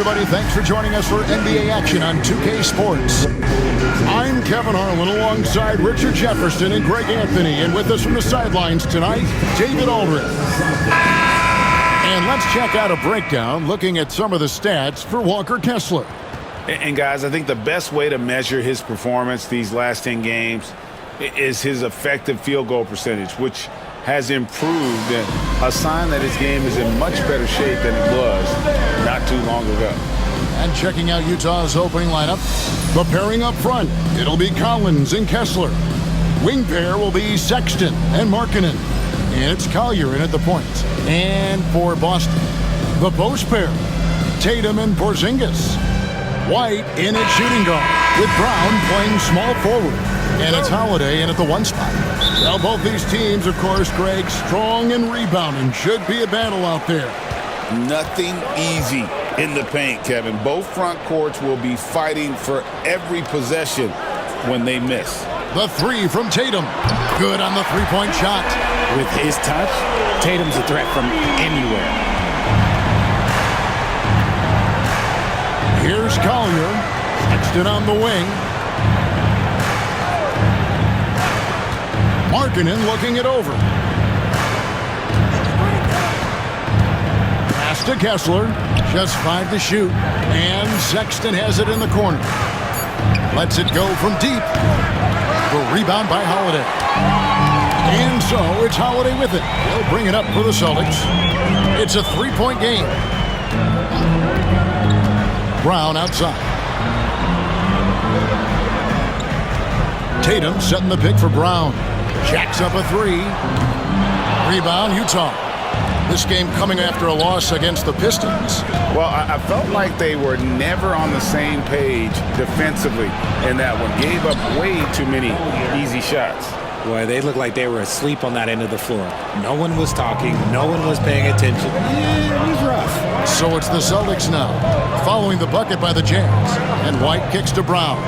everybody. Thanks for joining us for NBA action on 2K Sports. I'm Kevin Harlan alongside Richard Jefferson and Greg Anthony. And with us from the sidelines tonight, David Aldridge. And let's check out a breakdown looking at some of the stats for Walker Kessler. And guys, I think the best way to measure his performance these last 10 games is his effective field goal percentage, which has improved, a sign that his game is in much better shape than it was not too long ago. And checking out Utah's opening lineup, the pairing up front, it'll be Collins and Kessler. Wing pair will be Sexton and Markkanen. And it's Collier in at the point. And for Boston, the post pair, Tatum and Porzingis. White in at shooting guard, with Brown playing small forward. And it's Holiday in at the one spot. Well, both these teams, of course, Greg, strong and rebounding. Should be a battle out there. Nothing easy in the paint, Kevin. Both front courts will be fighting for every possession when they miss. The three from Tatum. Good on the three-point shot. With his touch, Tatum's a threat from anywhere. Here's Collier. Sexton on the wing. Markkanen looking it over. Pass to Kessler. Just 5 to shoot. And Sexton has it in the corner. Lets it go from deep. The rebound by Holiday. And so it's Holiday with it. He'll bring it up for the Celtics. It's a 3-point game. Brown outside. Tatum setting the pick for Brown. Jacks up a three. Rebound, Utah. This game coming after a loss against the Pistons. Well, I felt like they were never on the same page defensively in that one. Gave up way too many easy shots. Boy, they looked like they were asleep on that end of the floor. No one was talking. No one was paying attention. Yeah, it was rough. So it's the Celtics now, following the bucket by the Jazz. And White kicks to Brown.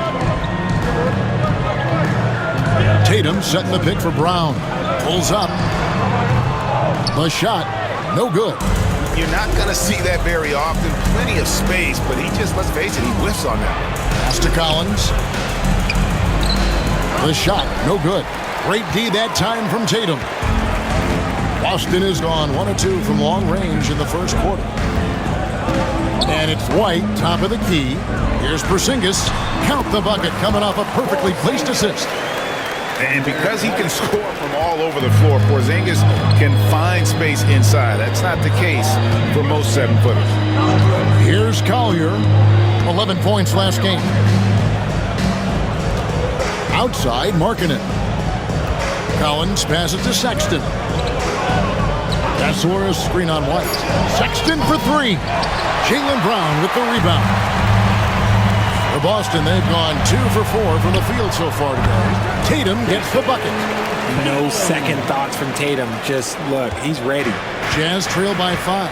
Tatum setting the pick for Brown. Pulls up. The shot, no good. You're not going to see that very often. Plenty of space, but he just, let's face it, he whiffs on that. Pass to Collins. The shot, no good. Great D that time from Tatum. Boston is gone 1 of 2 from long range in the first quarter. And it's White, top of the key. Here's Porzingis. Count the bucket coming off a perfectly placed assist. And because he can score from all over the floor, Porzingis can find space inside. That's not the case for most 7-footers. Here's Collier. 11 points last game. Outside, Markkanen. Collins passes to Sexton. Kessler a screen on White. Sexton for three. Jaylen Brown with the rebound. For Boston, they've gone 2 for 4 from the field so far today. Tatum gets the bucket. No second thoughts from Tatum. Just look, he's ready. Jazz trail by 5.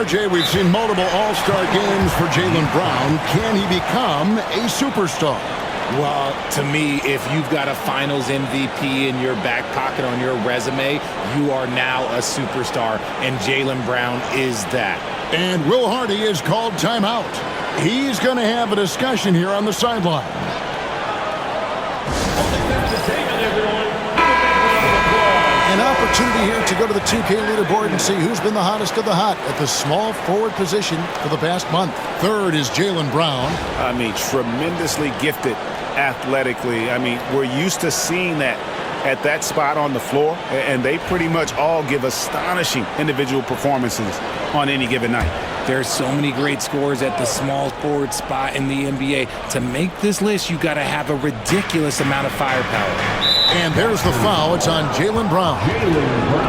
RJ, we've seen multiple all-star games for Jaylen Brown. Can he become a superstar? Well, to me, if you've got a finals MVP in your back pocket on your resume, you are now a superstar, and Jaylen Brown is that. And Will Hardy is called timeout. He's going to have a discussion here on the sideline. An opportunity here to go to the 2K leaderboard and see who's been the hottest of the hot at the small forward position for the past month. Third is Jaylen Brown. I mean, tremendously gifted athletically. I mean, we're used to seeing that at that spot on the floor, and they pretty much all give astonishing individual performances on any given night. There's so many great scorers at the small forward spot in the NBA. To make this list, you got to have a ridiculous amount of firepower. And there's the foul. It's on Jaylen Brown.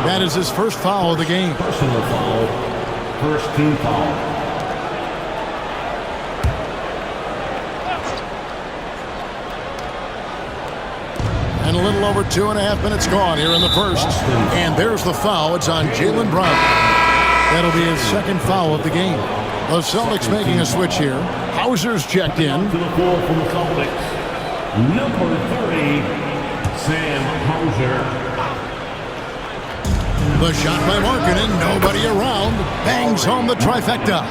That is his first foul of the game. Personal foul. First team foul. And a little over 2.5 minutes gone here in the first. And there's the foul. It's on Jaylen Brown. That'll be his second foul of the game. The Celtics making a switch here. Hauser's checked in. To the floor from the Celtics. Number 30. Sam Hauser. The shot by Markkanen, nobody around. Bangs home the trifecta.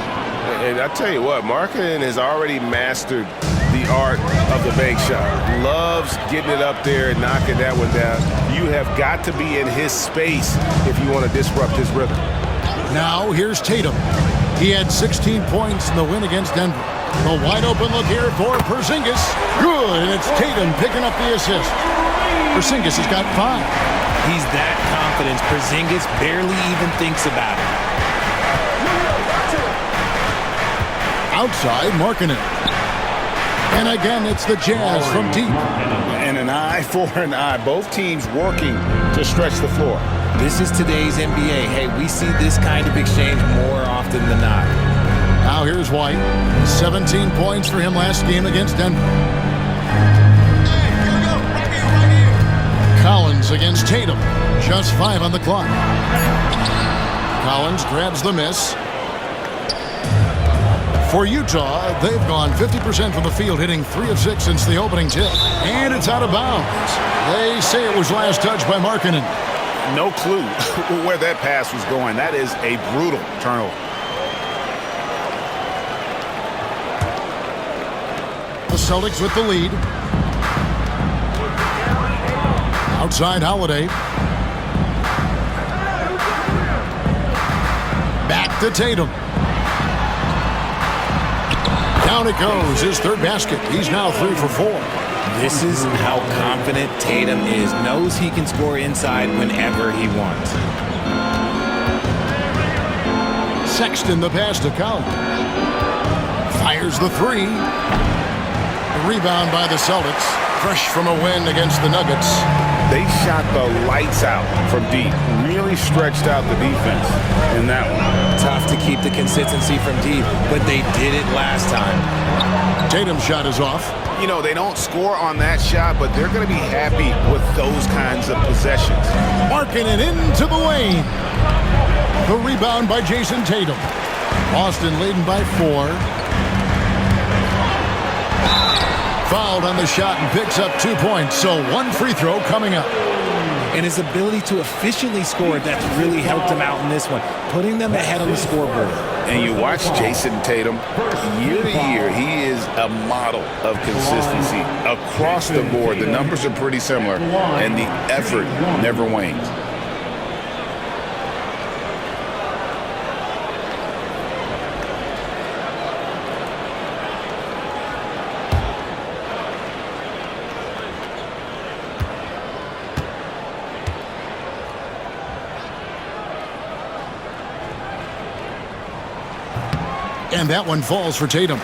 And I tell you what, Markkanen has already mastered the art of the bank shot. Loves getting it up there and knocking that one down. You have got to be in his space if you want to disrupt his rhythm. Now here's Tatum. He had 16 points in the win against Denver. A wide open look here for Porzingis. Good, and it's Tatum picking up the assist. Porzingis has got 5. He's that confident. Porzingis barely even thinks about it. Outside, Markkanen. And again, it's the Jazz from deep. And an eye for an eye. Both teams working to stretch the floor. This is today's NBA. Hey, we see this kind of exchange more often than not. Now here's White. 17 points for him last game against Denver. Collins against Tatum. Just 5 on the clock. Collins grabs the miss. For Utah, they've gone 50% from the field, hitting 3 of 6 since the opening tip. And it's out of bounds. They say it was last touched by Markkanen. No clue where that pass was going. That is a brutal turnover. The Celtics with the lead. Outside Holiday. Back to Tatum. Down it goes, his third basket. He's now 3 for 4. This is how confident Tatum is. Knows he can score inside whenever he wants. Sexton the pass to Collins. Fires the 3. The rebound by the Celtics. Fresh from a win against the Nuggets. They shot the lights out from deep. Really stretched out the defense in that one. Tough to keep the consistency from deep, but they did it last time. Tatum's shot is off. You know, they don't score on that shot, but they're going to be happy with those kinds of possessions. Markkanen into the lane. The rebound by Jason Tatum. Boston leading by 4. Fouled on the shot and picks up 2 points, so 1 free throw coming up. And his ability to efficiently score, that's really helped him out in this one, putting them ahead on the scoreboard. And you watch Jason Tatum, year to year, he is a model of consistency across the board. The numbers are pretty similar, and the effort never wanes. And that one falls for Tatum.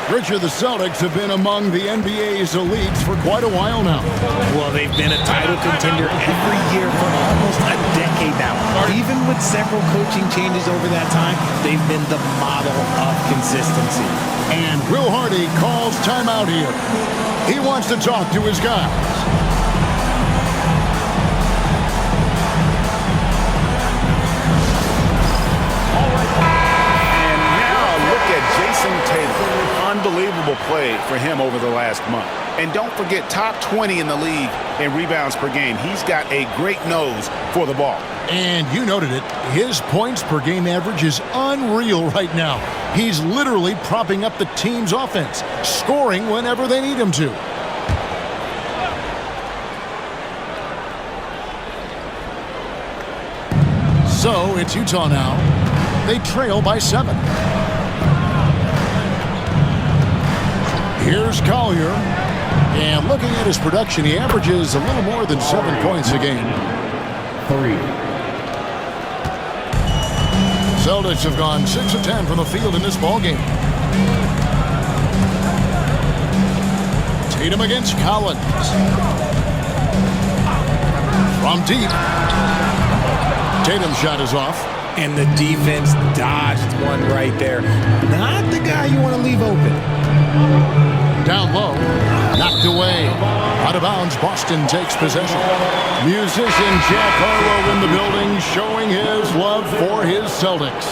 Richard, the Celtics have been among the NBA's elites for quite a while now. Well, they've been a title contender every year for almost a decade now. Even with several coaching changes over that time, they've been the model of consistency. And Will Hardy calls timeout here. He wants to talk to his guys. Jason Tatum, unbelievable play for him over the last month. And don't forget, top 20 in the league in rebounds per game. He's got a great nose for the ball. And you noted it, his points per game average is unreal right now. He's literally propping up the team's offense, scoring whenever they need him to. So it's Utah now. They trail by 7. Here's Collier, and looking at his production, he averages a little more than 7 points a game. 3. Celtics have gone 6 of 10 from the field in this ballgame. Tatum against Collins. From deep. Tatum's shot is off. And the defense dodged one right there. Not the guy you want to leave open. Down low. Knocked away. Out of bounds. Boston takes possession. Musician Jack Harlow in the building showing his love for his Celtics.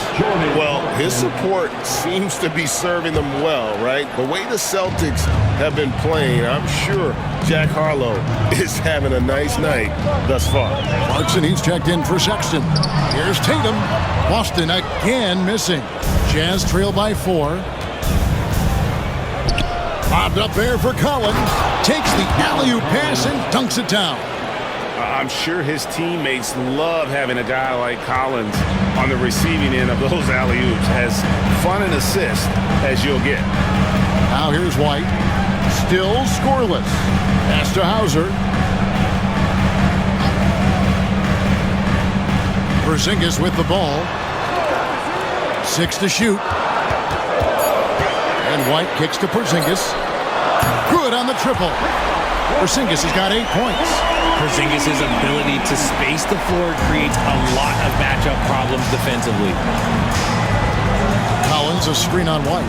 Well, his support seems to be serving them well, right? The way the Celtics have been playing, I'm sure Jack Harlow is having a nice night thus far. Clarkson, he's checked in for Sexton. Here's Tatum. Boston again missing. Jazz trail by 4. Bobbed up there for Collins. Takes the alley-oop pass and dunks it down. I'm sure his teammates love having a guy like Collins on the receiving end of those alley-oops. As fun an assist as you'll get. Now here's White. Still scoreless. Pass to Hauser. Porzingis with the ball. 6 to shoot. And White kicks to Porzingis. Good on the triple. Porzingis has got 8 points. Porzingis' ability to space the floor creates a lot of matchup problems defensively. Collins a screen on White.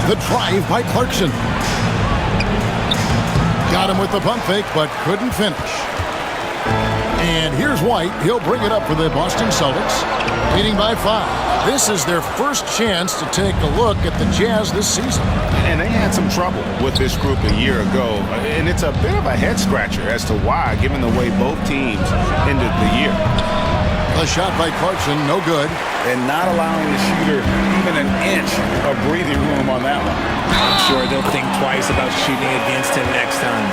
The drive by Clarkson. Got him with the pump fake, but couldn't finish. And here's White. He'll bring it up for the Boston Celtics, leading by 5. This is their first chance to take a look at the Jazz this season. And they had some trouble with this group a year ago. And it's a bit of a head-scratcher as to why, given the way both teams ended the year. A shot by Clarkson, no good. And not allowing the shooter even an inch of breathing room on that one. I'm sure they'll think twice about shooting against him next time.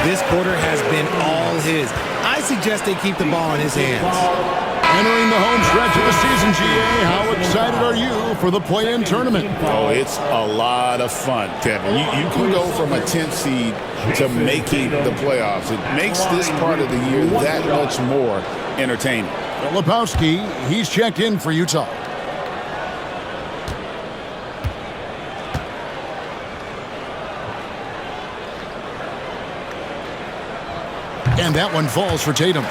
This quarter has been all his. I suggest they keep the ball in his hands. Entering the home stretch of the season, GA, how excited are you for the play-in tournament? Oh, it's a lot of fun, Kevin. You can go from a 10th seed to making the playoffs. It makes this part of the year that much more entertaining. Lepowski, he's checked in for Utah. And that one falls for Tatum.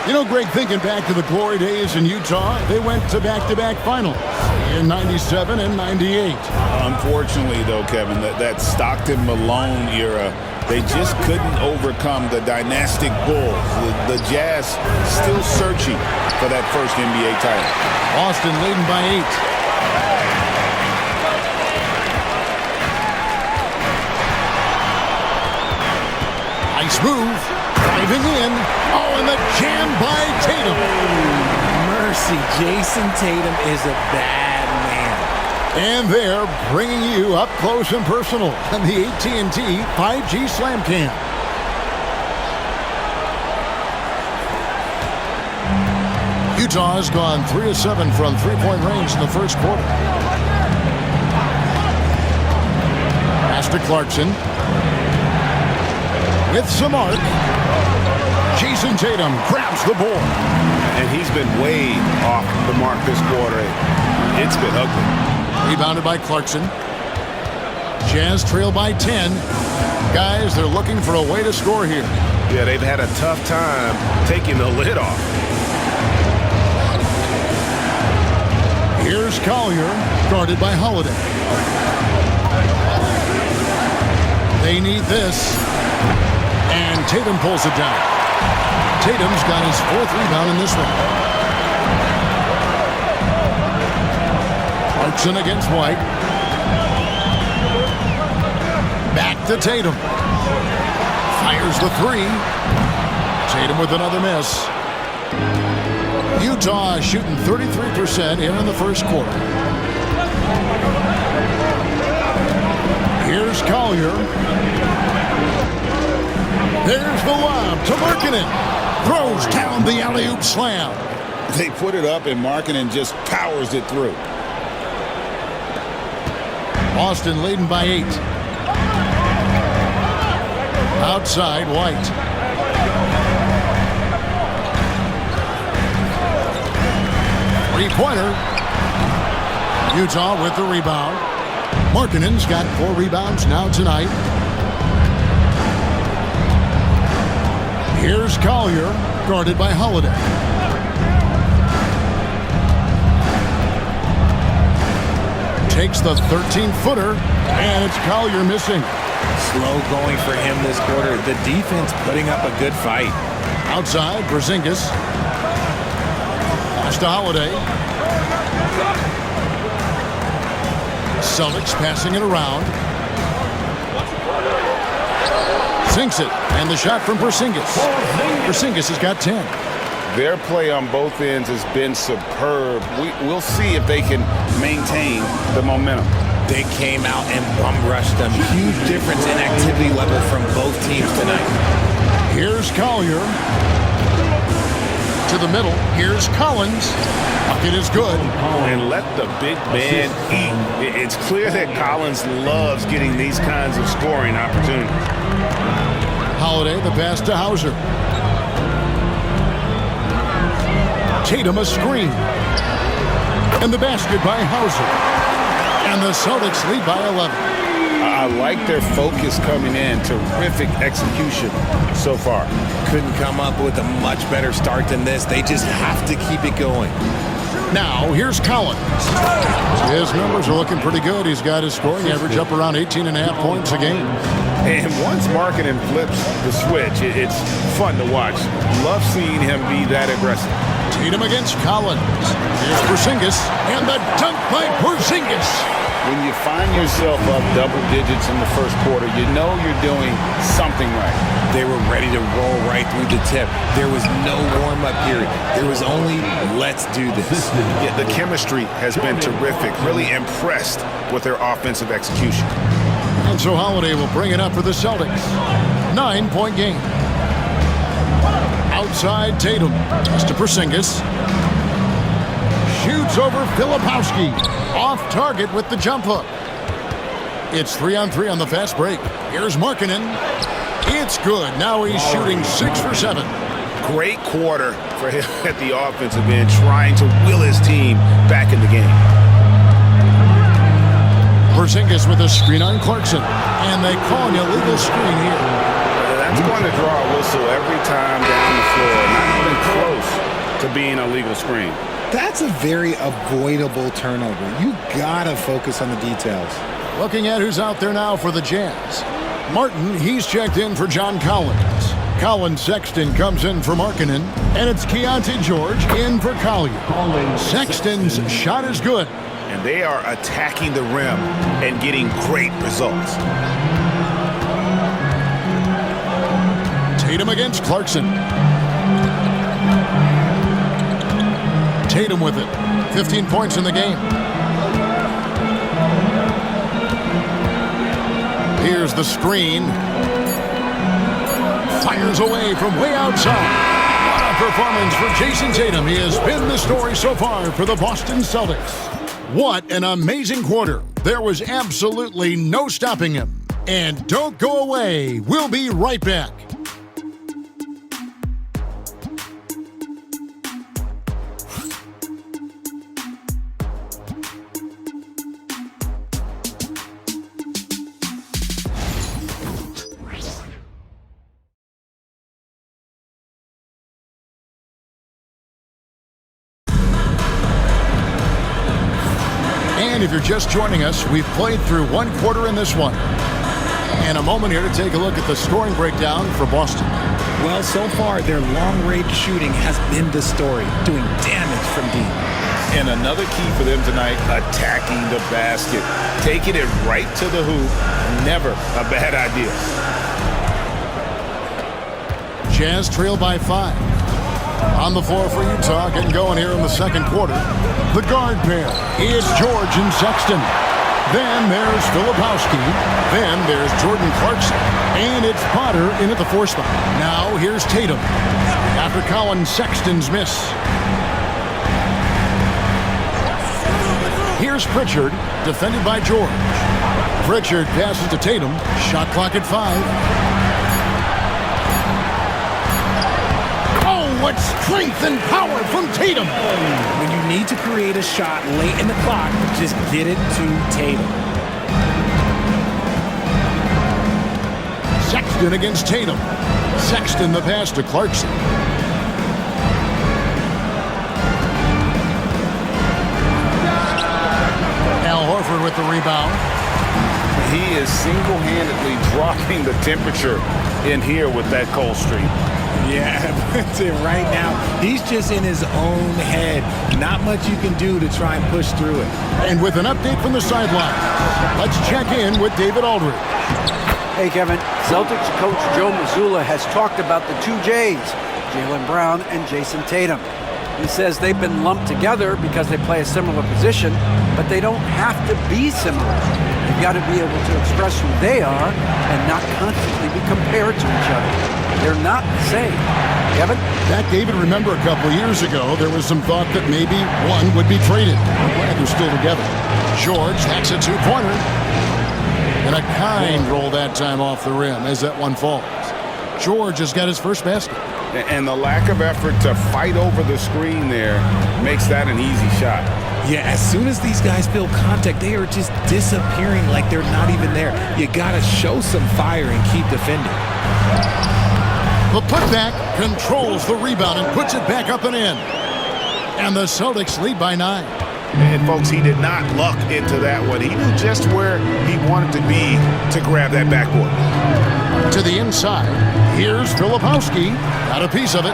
You know, Greg, thinking back to the glory days in Utah, they went to back-to-back finals in 97 and 98. Unfortunately, though, Kevin, that Stockton-Malone era, they just couldn't overcome the dynastic Bulls. The Jazz still searching for that first NBA title. Boston leading by 8. Nice move. Driving in. Oh, and the jam by Tatum. Mercy, Jason Tatum is a bad man. And they're bringing you up close and personal on the AT&T 5G Slam Cam. Utah has gone 3 of 7 from three-point range in the first quarter. Pass to Clarkson. With some arc. Jason Tatum grabs the board. And he's been way off the mark this quarter. It's been ugly. Rebounded by Clarkson. Jazz trail by 10. Guys, they're looking for a way to score here. Yeah, they've had a tough time taking the lid off. Here's Collier, guarded by Holiday. They need this. And Tatum pulls it down. Tatum's got his 4th rebound in this one. Clarkson against White. Back to Tatum. Fires the 3. Tatum with another miss. Utah shooting 33% here in the first quarter. Here's Collier. There's the lob to Markkanen. Throws down the alley-oop slam. They put it up and Markkanen just powers it through. Boston leading by 8. Outside, White. Three-pointer. Utah with the rebound. Markkanen's got 4 rebounds now tonight. Here's Collier, guarded by Holiday. Takes the 13-footer, and it's Collier missing. Slow going for him this quarter. The defense putting up a good fight. Outside, Porzingis. Pass to Holiday. Celtics passing it around. Sinks it, and the shot from Porzingis. Porzingis has got 10. Their play on both ends has been superb. We'll see if they can maintain the momentum. They came out and bum rushed them. Huge difference in activity level from both teams tonight. Here's Collier. To the middle. Here's Collins. Bucket is good. And let the big man eat. It's clear that Collins loves getting these kinds of scoring opportunities. Holiday, the pass to Hauser. Tatum a screen. And the basket by Hauser. And the Celtics lead by 11. I like their focus coming in. Terrific execution so far. Couldn't come up with a much better start than this. They just have to keep it going. Now, here's Collins. His numbers are looking pretty good. He's got his scoring average up around 18.5 points a game. And once Markkanen flips the switch, it's fun to watch. Love seeing him be that aggressive. Tatum against Collins. Here's Porzingis, and the dunk by Porzingis. When you find yourself up double digits in the first quarter, you know you're doing something right. They were ready to roll right through the tip. There was no warm-up period. There was only, let's do this. Yeah, the chemistry has been terrific. Really impressed with their offensive execution. And so Holiday will bring it up for the Celtics. 9-point game. Outside Tatum. Toss to Porzingis. Shoots over Filipowski. Off target with the jump hook. It's 3-on-3 on the fast break. Here's Markkanen. It's good. Now he's shooting 6 for 7. Great quarter for him at the offensive end, trying to will his team back in the game. Porzingis with a screen on Clarkson. And they call an illegal screen here. That's going to draw a whistle every time down the floor. Not even close to being a legal screen. That's a very avoidable turnover. You gotta focus on the details. Looking at who's out there now for the Jazz. Martin, he's checked in for John Collins. Colin Sexton comes in for Markkanen. And it's Keontae George in for Collier. Sexton's shot is good. And they are attacking the rim and getting great results. Tatum against Clarkson. Tatum with it. 15 points in the game. Here's the screen. Fires away from way outside. What a performance for Jason Tatum. He has been the story so far for the Boston Celtics. What an amazing quarter. There was absolutely no stopping him. And don't go away. We'll be right back. And if you're just joining us, we've played through one quarter in this one. And a moment here to take a look at the scoring breakdown for Boston. Well, so far, their long-range shooting has been the story, doing damage from deep. And another key for them tonight, attacking the basket. Taking it right to the hoop, never a bad idea. Jazz trail by 5. On the floor for Utah, getting going here in the second quarter. The guard pair is George and Sexton. Then there's Filipowski. Then there's Jordan Clarkson. And it's Potter in at the 4 spot. Now here's Tatum. After Colin Sexton's miss. Here's Pritchard, defended by George. Pritchard passes to Tatum. Shot clock at 5. What strength and power from Tatum. When you need to create a shot late in the clock, just get it to Tatum. Sexton against Tatum. Sexton the pass to Clarkson. Al Horford with the rebound. He is single-handedly dropping the temperature in here with that cold streak. Yeah, that's it right now. He's just in his own head. Not much you can do to try and push through it. And with an update from the sideline, let's check in with David Aldridge. Hey, Kevin. Celtics coach Joe Mazzulla has talked about the two J's, Jaylen Brown and Jason Tatum. He says they've been lumped together because they play a similar position, but they don't have to be similar. You've got to be able to express who they are and not constantly be compared to each other. They're not the same. Kevin? That, David, remember a couple of years ago, there was some thought that maybe one would be traded. I'm glad they're still together. George hacks a two-pointer. And a kind roll that time off the rim as that one falls. George has got his first basket. And the lack of effort to fight over the screen there makes that an easy shot. Yeah, as soon as these guys feel contact, they are just disappearing like they're not even there. You got to show some fire and keep defending. The putback controls the rebound and puts it back up and in. And the Celtics lead by 9. And, folks, he did not luck into that one. He knew just where he wanted to be to grab that backboard. To the inside. Here's Filipowski. Got a piece of it.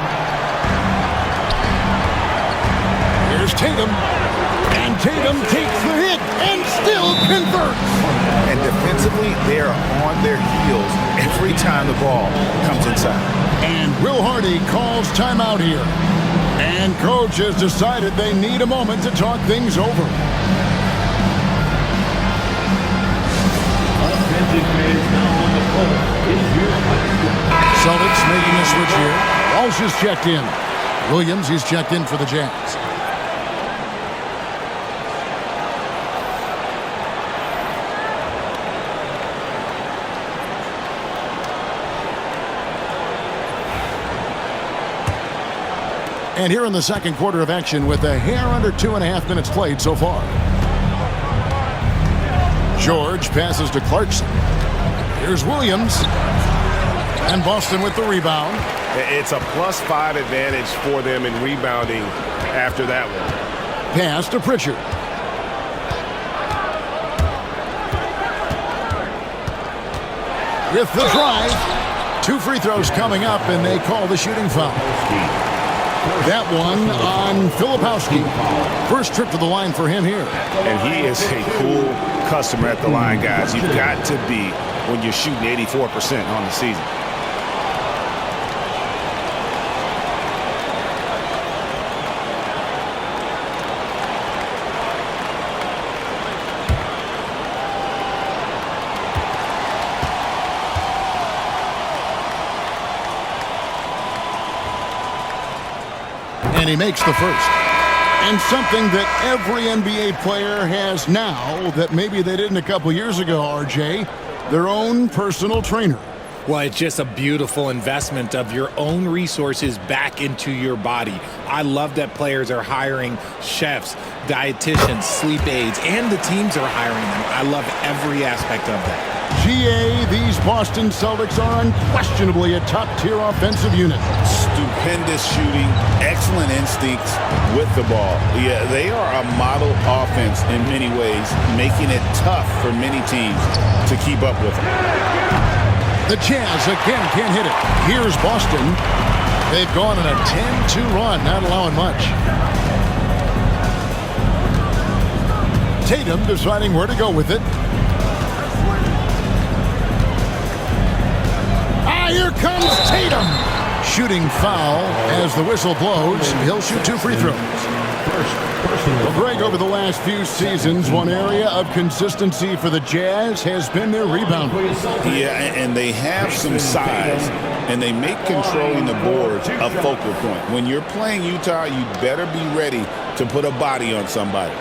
Here's Tatum. And Tatum takes the hit and still converts. And defensively, they are on their heels every time the ball comes inside. And Will Hardy calls timeout here. And coach has decided they need a moment to talk things over. Celtics making a switch here. Walsh is checked in. Williams, he's checked in for the Jazz. And here in the second quarter of action with a hair under 2.5 minutes played so far. George passes to Clarkson. Here's Williams. And Boston with the rebound. It's a +5 advantage for them in rebounding after that one. Pass to Pritchard. With the drive. 2 free throws coming up, and they call the shooting foul. That one on Filipowski. First trip to the line for him here. And he is a cool customer at the line, guys. You've got to be when you're shooting 84% on the season. And he makes the first. And something that every NBA player has now that maybe they didn't a couple years ago, RJ, their own personal trainer. Well, it's just a beautiful investment of your own resources back into your body. I love that players are hiring chefs, dietitians, sleep aides, and the teams are hiring them. I love every aspect of that. GA, these Boston Celtics are unquestionably a top-tier offensive unit. Stupendous shooting, excellent instincts with the ball. Yeah, they are a model offense in many ways, making it tough for many teams to keep up with them. The Jazz again can't hit it. Here's Boston. They've gone on a 10-2 run, not allowing much. Tatum deciding where to go with it. Here comes Tatum. Shooting foul as the whistle blows. He'll shoot 2 free throws. Well, Greg, over the last few seasons, one area of consistency for the Jazz has been their rebounding. Yeah, and they have some size, and they make controlling the boards a focal point. When you're playing Utah, you better be ready to put a body on somebody.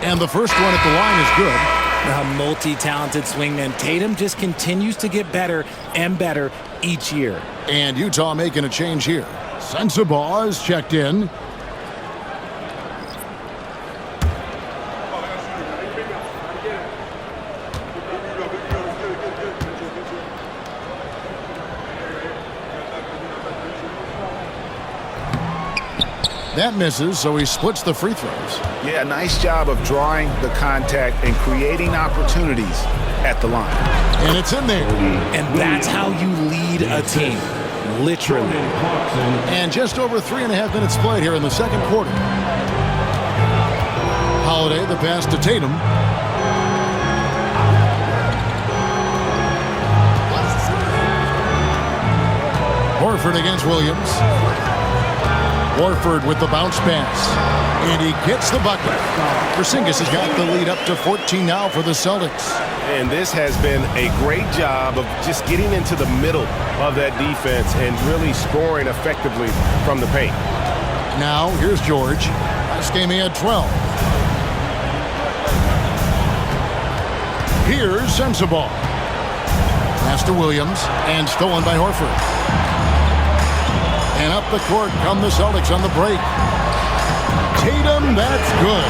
And the first one at the line is good. A multi-talented swingman. Tatum just continues to get better and better each year. And Utah making a change here. Sensabaugh is checked in. That misses, so he splits the free throws. Yeah, nice job of drawing the contact and creating opportunities at the line. And it's in there. And that's how you lead a team, literally. And just over 3.5 minutes played here in the second quarter. Holiday, the pass to Tatum. Horford against Williams. Horford with the bounce pass. And he gets the bucket. Porzingis has got the lead up to 14 now for the Celtics. And this has been a great job of just getting into the middle of that defense and really scoring effectively from the paint. Now, here's George. Last game he had 12. Here's Sensabaugh. Pass to Williams, and stolen by Horford. And up the court come the Celtics on the break. Tatum, that's good.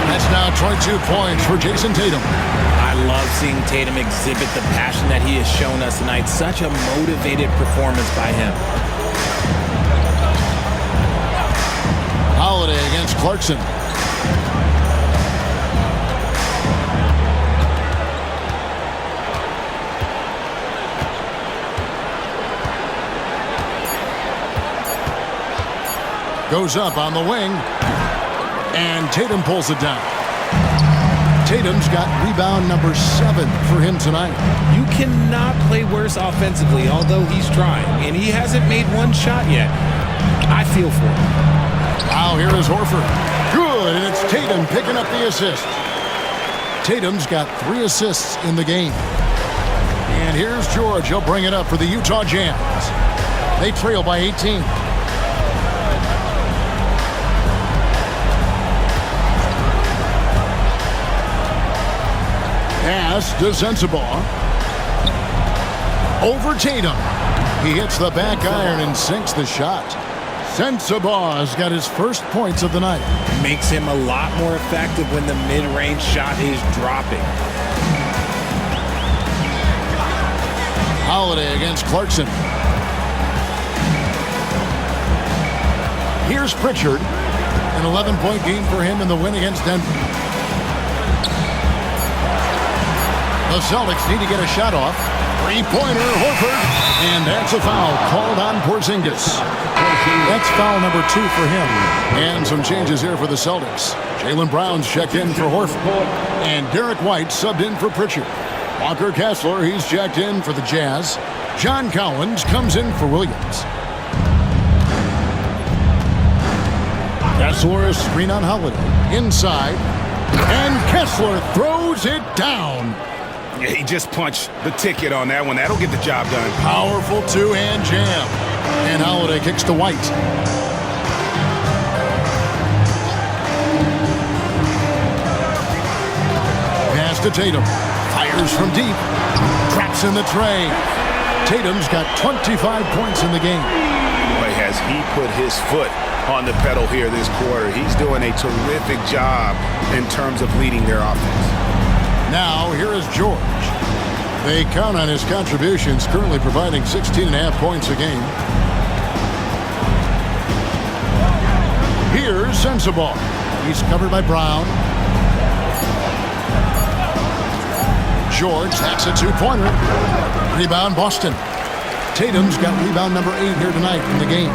That's now 22 points for Jason Tatum. I love seeing Tatum exhibit the passion that he has shown us tonight. Such a motivated performance by him. Holiday against Clarkson. Goes up on the wing, and Tatum pulls it down. Tatum's got rebound number 7 for him tonight. You cannot play worse offensively, although he's trying, and he hasn't made one shot yet. I feel for him. Now here is Horford. Good, and it's Tatum picking up the assist. Tatum's got 3 assists in the game. And here's George. He'll bring it up for the Utah Jazz. They trail by 18. Pass to Sensabaugh. Over Tatum. He hits the back iron and sinks the shot. Sensabaugh's got his first points of the night. Makes him a lot more effective when the mid-range shot is dropping. Holiday against Clarkson. Here's Pritchard. An 11-point game for him in the win against Denver. The Celtics need to get a shot off. Three-pointer, Horford. And that's a foul called on Porzingis. That's foul number 2 for him. And some changes here for the Celtics. Jaylen Brown's checked in for Horford. And Derek White subbed in for Pritchard. Walker Kessler, he's checked in for the Jazz. John Collins comes in for Williams. Kessler is screen on Holiday. Inside. And Kessler throws it down. Yeah, he just punched the ticket on that one. That'll get the job done. Powerful two-hand jam. And Holiday kicks to White. Pass to Tatum. Fires from deep. Traps in the tray. Tatum's got 25 points in the game. Boy, has he put his foot on the pedal here this quarter. He's doing a terrific job in terms of leading their offense. Now, here is George. They count on his contributions, currently providing 16.5 points a game. Here's Sensabaugh. He's covered by Brown. George hacks a 2-pointer. Rebound, Boston. Tatum's got rebound number 8 here tonight in the game.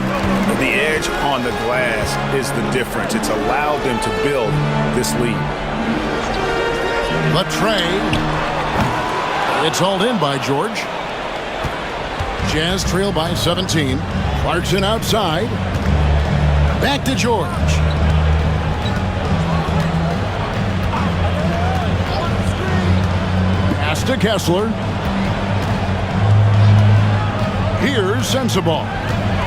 The edge on the glass is the difference. It's allowed them to build this lead. The tray. It's hauled in by George. Jazz trail by 17. Clarkson outside. Back to George. Pass to Kessler. Here's Sensabaugh.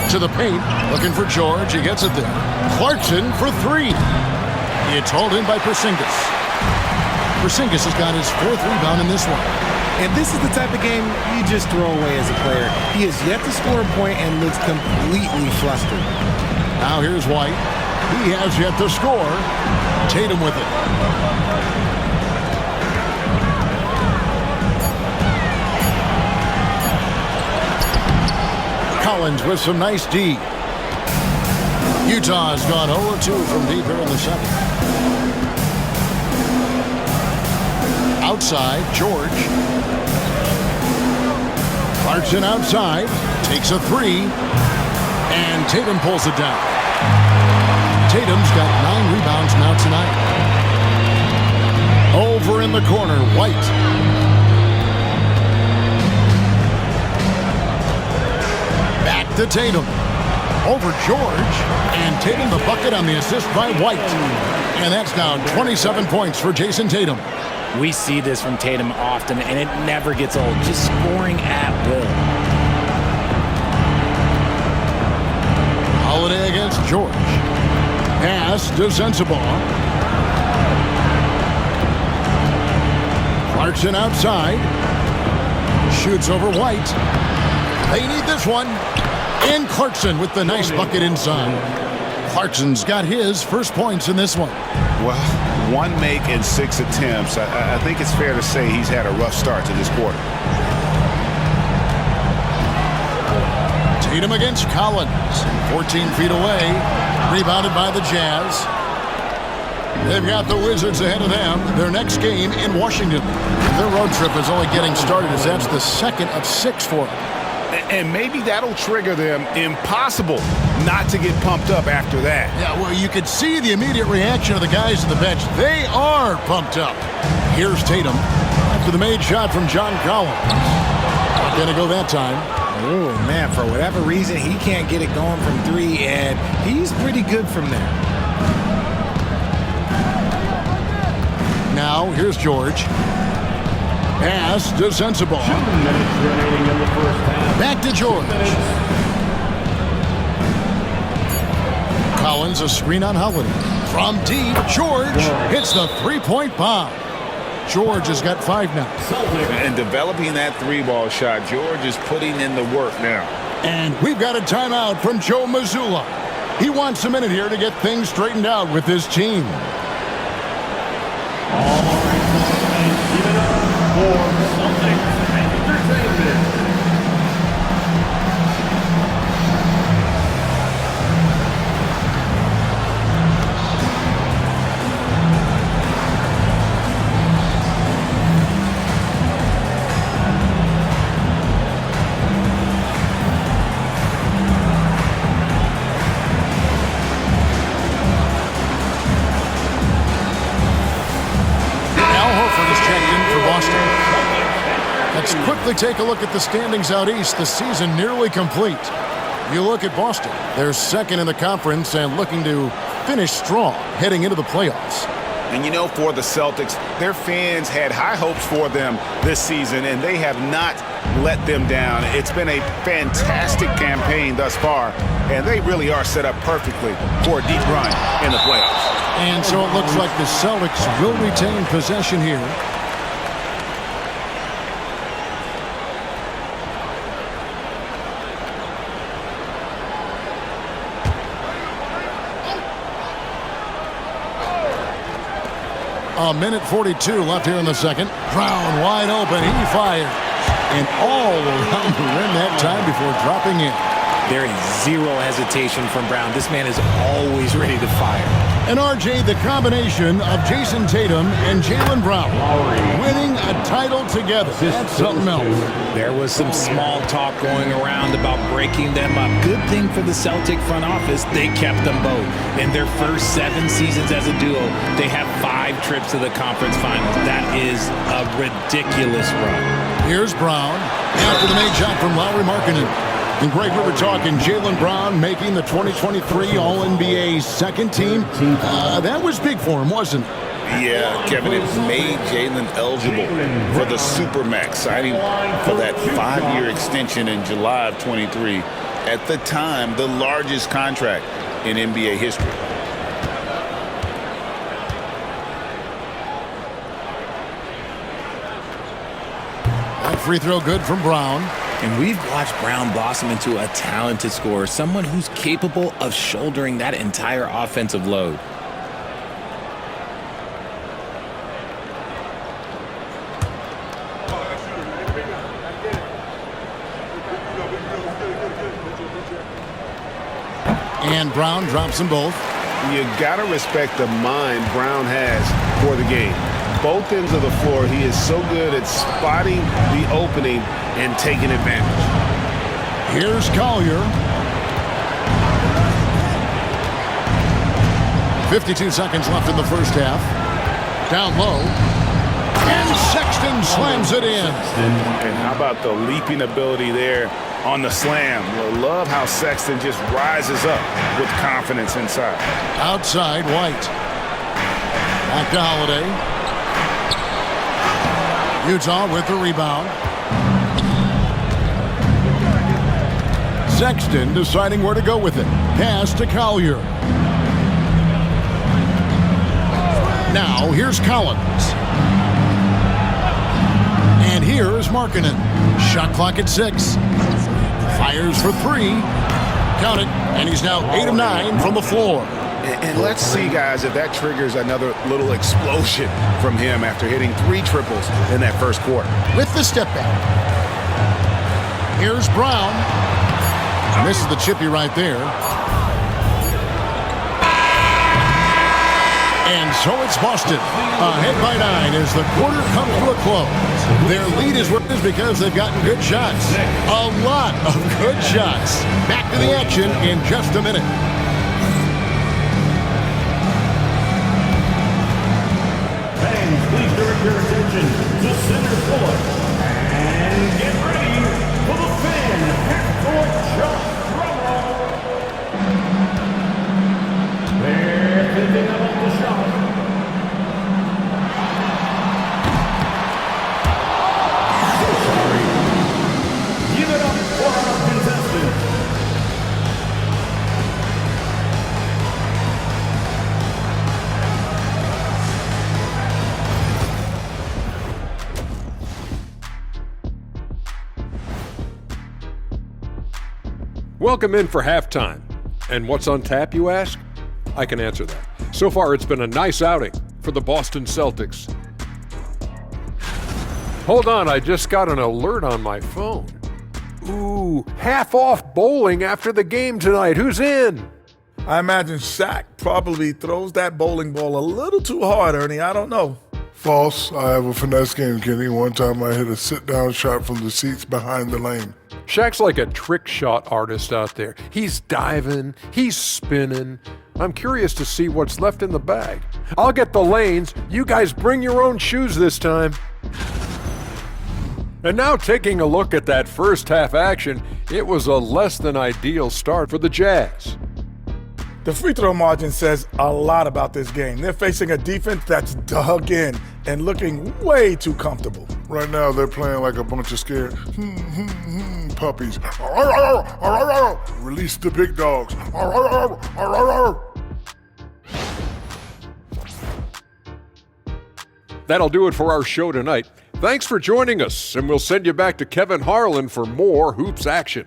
To the paint. Looking for George. He gets it there. Clarkson for 3. It's hauled in by Porzingis. Porzingis has got his 4th rebound in this one. And this is the type of game you just throw away as a player. He has yet to score a point and looks completely flustered. Now here's White. He has yet to score. Tatum with it. Collins with some nice D. Utah has gone 0-2 from deep here in the second. Outside, George. Clarkson outside, takes a three, and Tatum pulls it down. Tatum's got 9 rebounds now tonight. Over in the corner, White. Back to Tatum. Over George, and Tatum the bucket on the assist by White. And that's now 27 points for Jason Tatum. We see this from Tatum often, and it never gets old. Just scoring at will. Holiday against George. Pass to Sensabaugh. Clarkson outside. Shoots over White. They need this one. And Clarkson with the nice bucket inside. Clarkson's got his first points in this one. Well, 1 make in 6 attempts. I think it's fair to say he's had a rough start to this quarter. Tatum against Collins. 14 feet away. Rebounded by the Jazz. They've got the Wizards ahead of them. Their next game in Washington. Their road trip is only getting started as that's the second of 6 for them. And maybe that'll trigger them. Impossible not to get pumped up after that. Yeah, well, you could see the immediate reaction of the guys on the bench. They are pumped up. Here's Tatum after the made shot from John Collins. Not going to go that time. Oh, man, for whatever reason, he can't get it going from 3, and he's pretty good from there. Now, here's George. Pass to Sensabaugh. 2 minutes remaining in the first half. Back to George. Collins, a screen on Holiday. From deep, George hits the three-point bomb. George has got 5 now. And developing that 3-ball shot, George is putting in the work now. And we've got a timeout from Joe Mazzulla. He wants a minute here to get things straightened out with his team. All right, give it up for Celtics Entertainment. Quickly take a look at the standings out east. The season nearly complete. You look at Boston. They're second in the conference and looking to finish strong heading into the playoffs. And you know, for the Celtics, their fans had high hopes for them this season, and they have not let them down. It's been a fantastic campaign thus far, and they really are set up perfectly for a deep run in the playoffs. And so it looks like the Celtics will retain possession here. A minute 42 left here in the second. Brown wide open. He fires. And all around the rim that time before dropping in. There is zero hesitation from Brown. This man is always ready to fire. And RJ, the combination of Jason Tatum and Jaylen Brown winning a title together. That's something else. There was some small talk going around about breaking them up. Good thing for the Celtic front office, they kept them both. In their first 7 seasons as a duo, they have 5 trips to the conference finals. That is a ridiculous run. Here's Brown after the made shot from Lauri Markkanen. And Greg, we were talking Jaylen Brown making the 2023 All-NBA second team. That was big for him, wasn't it? Yeah, Kevin, it made Jaylen eligible for the Supermax, signing for that 5-year extension in July of 23. At the time, the largest contract in NBA history. That free throw good from Brown. And we've watched Brown blossom into a talented scorer, someone who's capable of shouldering that entire offensive load. And Brown drops them both. You got to respect the mind Brown has for the game. Both ends of the floor, he is so good at spotting the opening and taking advantage. Here's Collier. 52 seconds left in the first half. Down low. And Sexton slams it in. And how about the leaping ability there on the slam? I love how Sexton just rises up with confidence inside. Outside, White. Back to Holiday. Utah with the rebound. Sexton deciding where to go with it. Pass to Collier. Now, here's Collins. And here's Markkanen. Shot clock at 6. Fires for 3. Count it. And he's now 8 of 9 from the floor. And let's see, guys, if that triggers another little explosion from him after hitting 3 triples in that first quarter. With the step back. Here's Brown. Misses the chippy right there. And so it's Boston. Ahead by 9 as the quarter comes to a close. Their lead is worth because they've gotten good shots. A lot of good shots. Back to the action in just a minute. Fans, please direct your attention to center court. And get ready for the fan half-court shot drum roll. They're picking up the shot. So sorry. Give it up for our contestants. Welcome in for halftime. And what's on tap, you ask? I can answer that. So far, it's been a nice outing for the Boston Celtics. Hold on, I just got an alert on my phone. Ooh, half off bowling after the game tonight. Who's in? I imagine Shaq probably throws that bowling ball a little too hard, Ernie. I don't know. False. I have a finesse game, Kenny. One time I hit a sit-down shot from the seats behind the lane. Shaq's like a trick shot artist out there. He's diving, he's spinning. I'm curious to see what's left in the bag. I'll get the lanes. You guys bring your own shoes this time. And now taking a look at that first half action, it was a less than ideal start for the Jazz. The free throw margin says a lot about this game. They're facing a defense that's dug in and looking way too comfortable. Right now, they're playing like a bunch of scared puppies. Release the big dogs. That'll do it for our show tonight. Thanks for joining us, and we'll send you back to Kevin Harlan for more hoops action.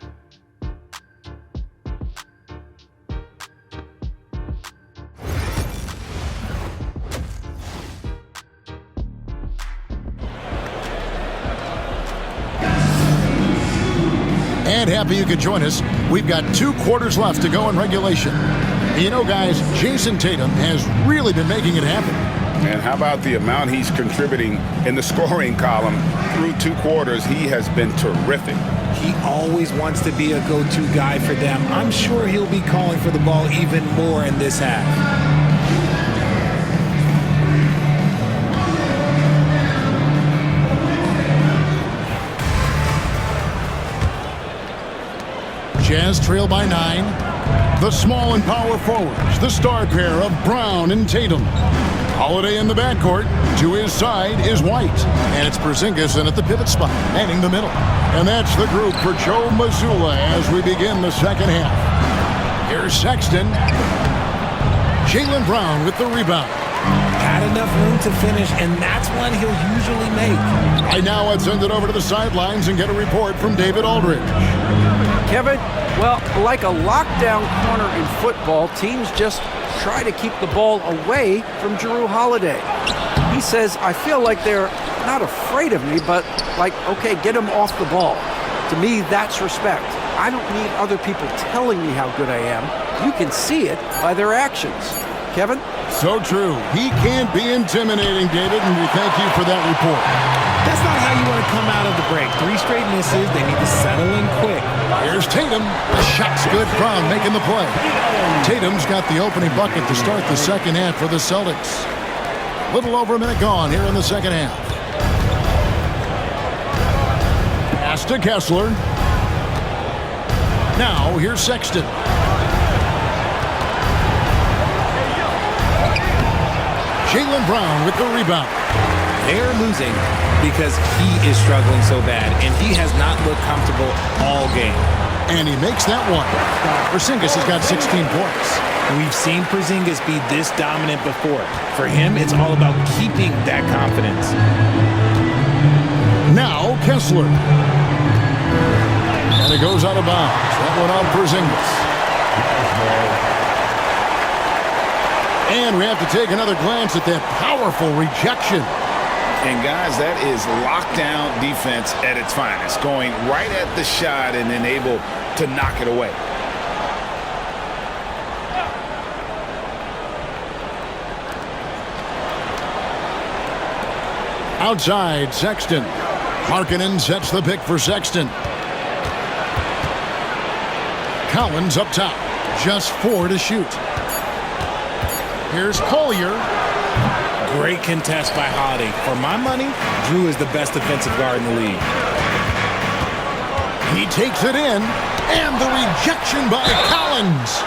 And happy you could join us. We've got 2 quarters left to go in regulation. You know, guys, Jason Tatum has really been making it happen. And how about the amount he's contributing in the scoring column through 2 quarters? He has been terrific. He always wants to be a go-to guy for them. I'm sure he'll be calling for the ball even more in this half. Jazz trail by 9. The small and power forwards, the star pair of Brown and Tatum. Holiday in the backcourt. To his side is White. And it's Porzingis in at the pivot spot, heading the middle. And that's the group for Joe Mazzulla as we begin the second half. Here's Sexton. Jaylen Brown with the rebound. Had enough room to finish, and that's one he'll usually make. Right now, let's send it over to the sidelines and get a report from David Aldridge. Kevin, well, like a lockdown corner in football, teams just try to keep the ball away from Jrue Holiday. He says, I feel like they're not afraid of me, but like, okay, get him off the ball. To me, that's respect. I don't need other people telling me how good I am. You can see it by their actions. Kevin? So true. He can be intimidating, David, and we thank you for that report. That's not how you want to come out of the break. 3 straight misses. They need to settle in quick. Here's Tatum. The shot's good. Brown making the play. Tatum's got the opening bucket to start the second half for the Celtics. Little over a minute gone here in the second half. Pass to Kessler. Now here's Sexton. Jaylen Brown with the rebound. They're losing because he is struggling so bad, and he has not looked comfortable all game. And he makes that one. Porzingis has got 16 points. We've seen Porzingis be this dominant before. For him, it's all about keeping that confidence. Now Kessler. And it goes out of bounds. That one on Porzingis. And we have to take another glance at that powerful rejection. And guys, that is lockdown defense at its finest. Going right at the shot and then able to knock it away. Outside, Sexton. Markkanen sets the pick for Sexton. Collins up top. Just 4 to shoot. Here's Collier. Great contest by Holiday. For my money, Drew is the best defensive guard in the league. He takes it in. And the rejection by Collins.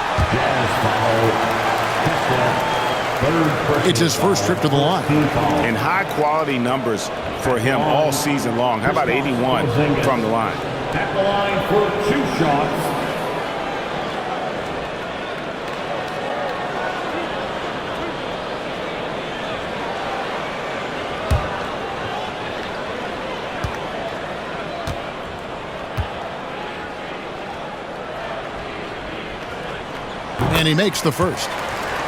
It's his first trip to the line. And high-quality numbers for him all season long. How about 81 from the line? At the line for 2 shots. And he makes the first.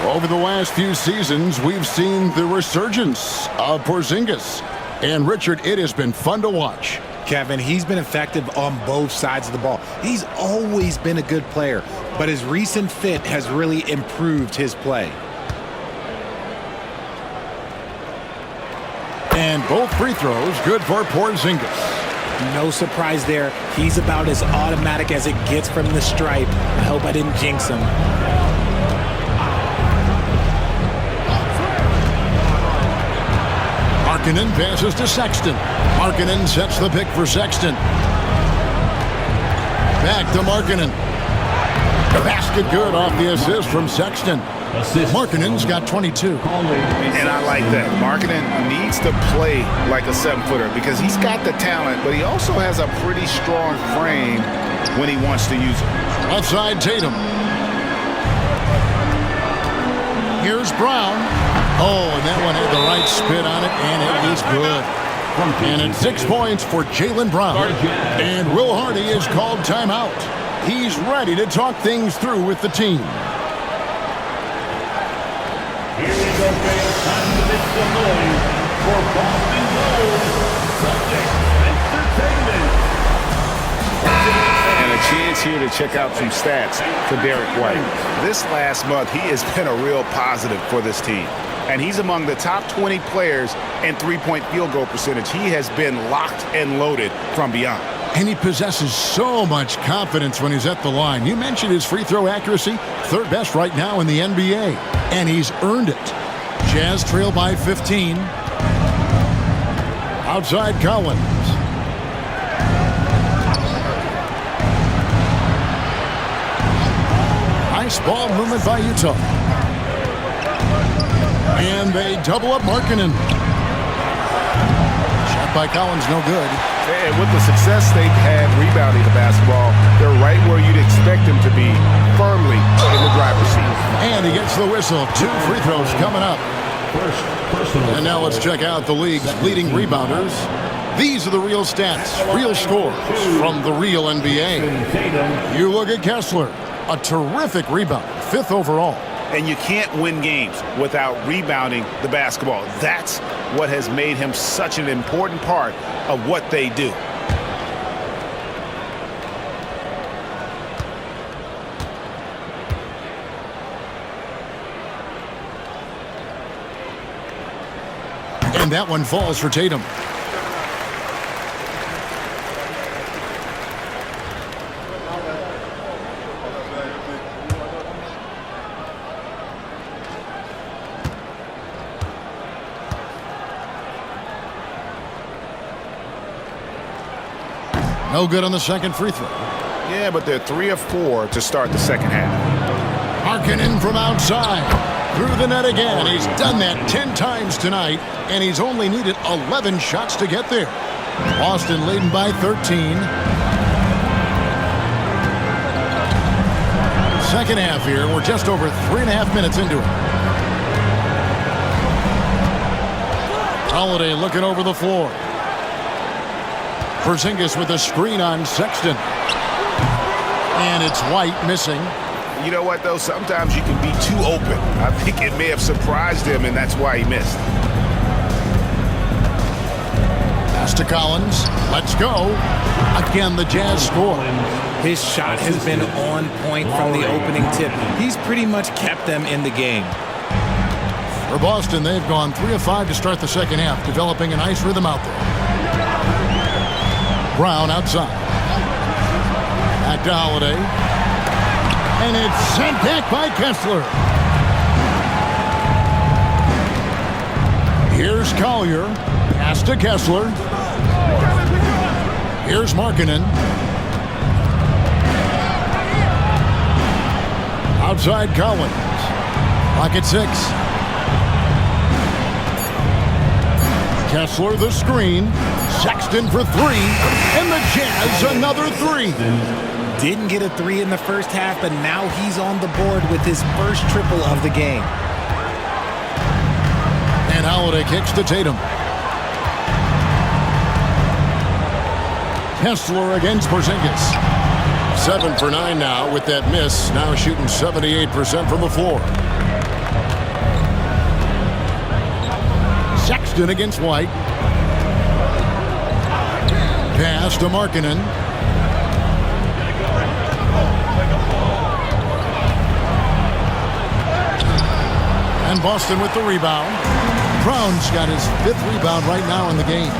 Over the last few seasons, we've seen the resurgence of Porzingis. And Richard, it has been fun to watch. Kevin, he's been effective on both sides of the ball. He's always been a good player, but his recent fit has really improved his play. And both free throws good for Porzingis. No surprise there. He's about as automatic as it gets from the stripe. I hope I didn't jinx him. Markkanen passes to Sexton. Markkanen sets the pick for Sexton. Back to Markkanen. Basket good off the assist from Sexton. Markkanen's got 22. And I like that. Markkanen needs to play like a 7-footer because he's got the talent, but he also has a pretty strong frame when he wants to use it. Outside Tatum. Here's Brown. Oh, and that one had the right spin on it, and it is good. And it's 6 points for Jaylen Brown. And Will Hardy is called timeout. He's ready to talk things through with the team. Here we go, fans. Time to make some noise for Boston Gold Celtics Entertainment. And a chance here to check out some stats for Derek White. This last month, he has been a real positive for this team. And he's among the top 20 players in three-point field goal percentage. He has been locked and loaded from beyond. And he possesses so much confidence when he's at the line. You mentioned his free throw accuracy, 3rd best right now in the NBA. And he's earned it. Jazz trail by 15. Outside Collins. Nice ball movement by Utah. And they double up Markkanen. Shot by Collins, no good. And with the success they've had rebounding the basketball, they're right where you'd expect them to be, firmly in the driver's seat. And he gets the whistle. 2 free throws coming up. And now let's check out the league's leading rebounders. These are the real stats, real scores from the real NBA. You look at Kessler, a terrific rebounder, 5th overall. And you can't win games without rebounding the basketball. That's what has made him such an important part of what they do. And that one falls for Tatum. No good on the second free throw. Yeah, but they're 3 of 4 to start the second half. Harkinen from outside. Through the net again. He's done that 10 times tonight, and he's only needed 11 shots to get there. Boston leading by 13. Second half here. We're just over 3.5 minutes into it. Holiday looking over the floor. Porzingis with a screen on Sexton. And it's White missing. You know what, though? Sometimes you can be too open. I think it may have surprised him, and that's why he missed. Pass to Collins. Let's go. Again, the Jazz score. His shot has been on point from the opening tip. He's pretty much kept them in the game. For Boston, they've gone 3 of 5 to start the second half, developing a nice rhythm out there. Brown outside. Back to Holiday. And it's sent back by Kessler. Here's Collier. Pass to Kessler. Here's Markkanen. Outside Collins. Clock at 6. Kessler the screen. Sexton for 3. And the Jazz another 3. Didn't get a 3 in the first half, but now he's on the board with his first triple of the game. And Holiday kicks to Tatum. Kessler against Porzingis. 7 for 9 now with that miss. Now shooting 78% from the floor. Sexton against White. Pass to Markkanen. And Boston with the rebound. Brown's got his 5th rebound right now in the game.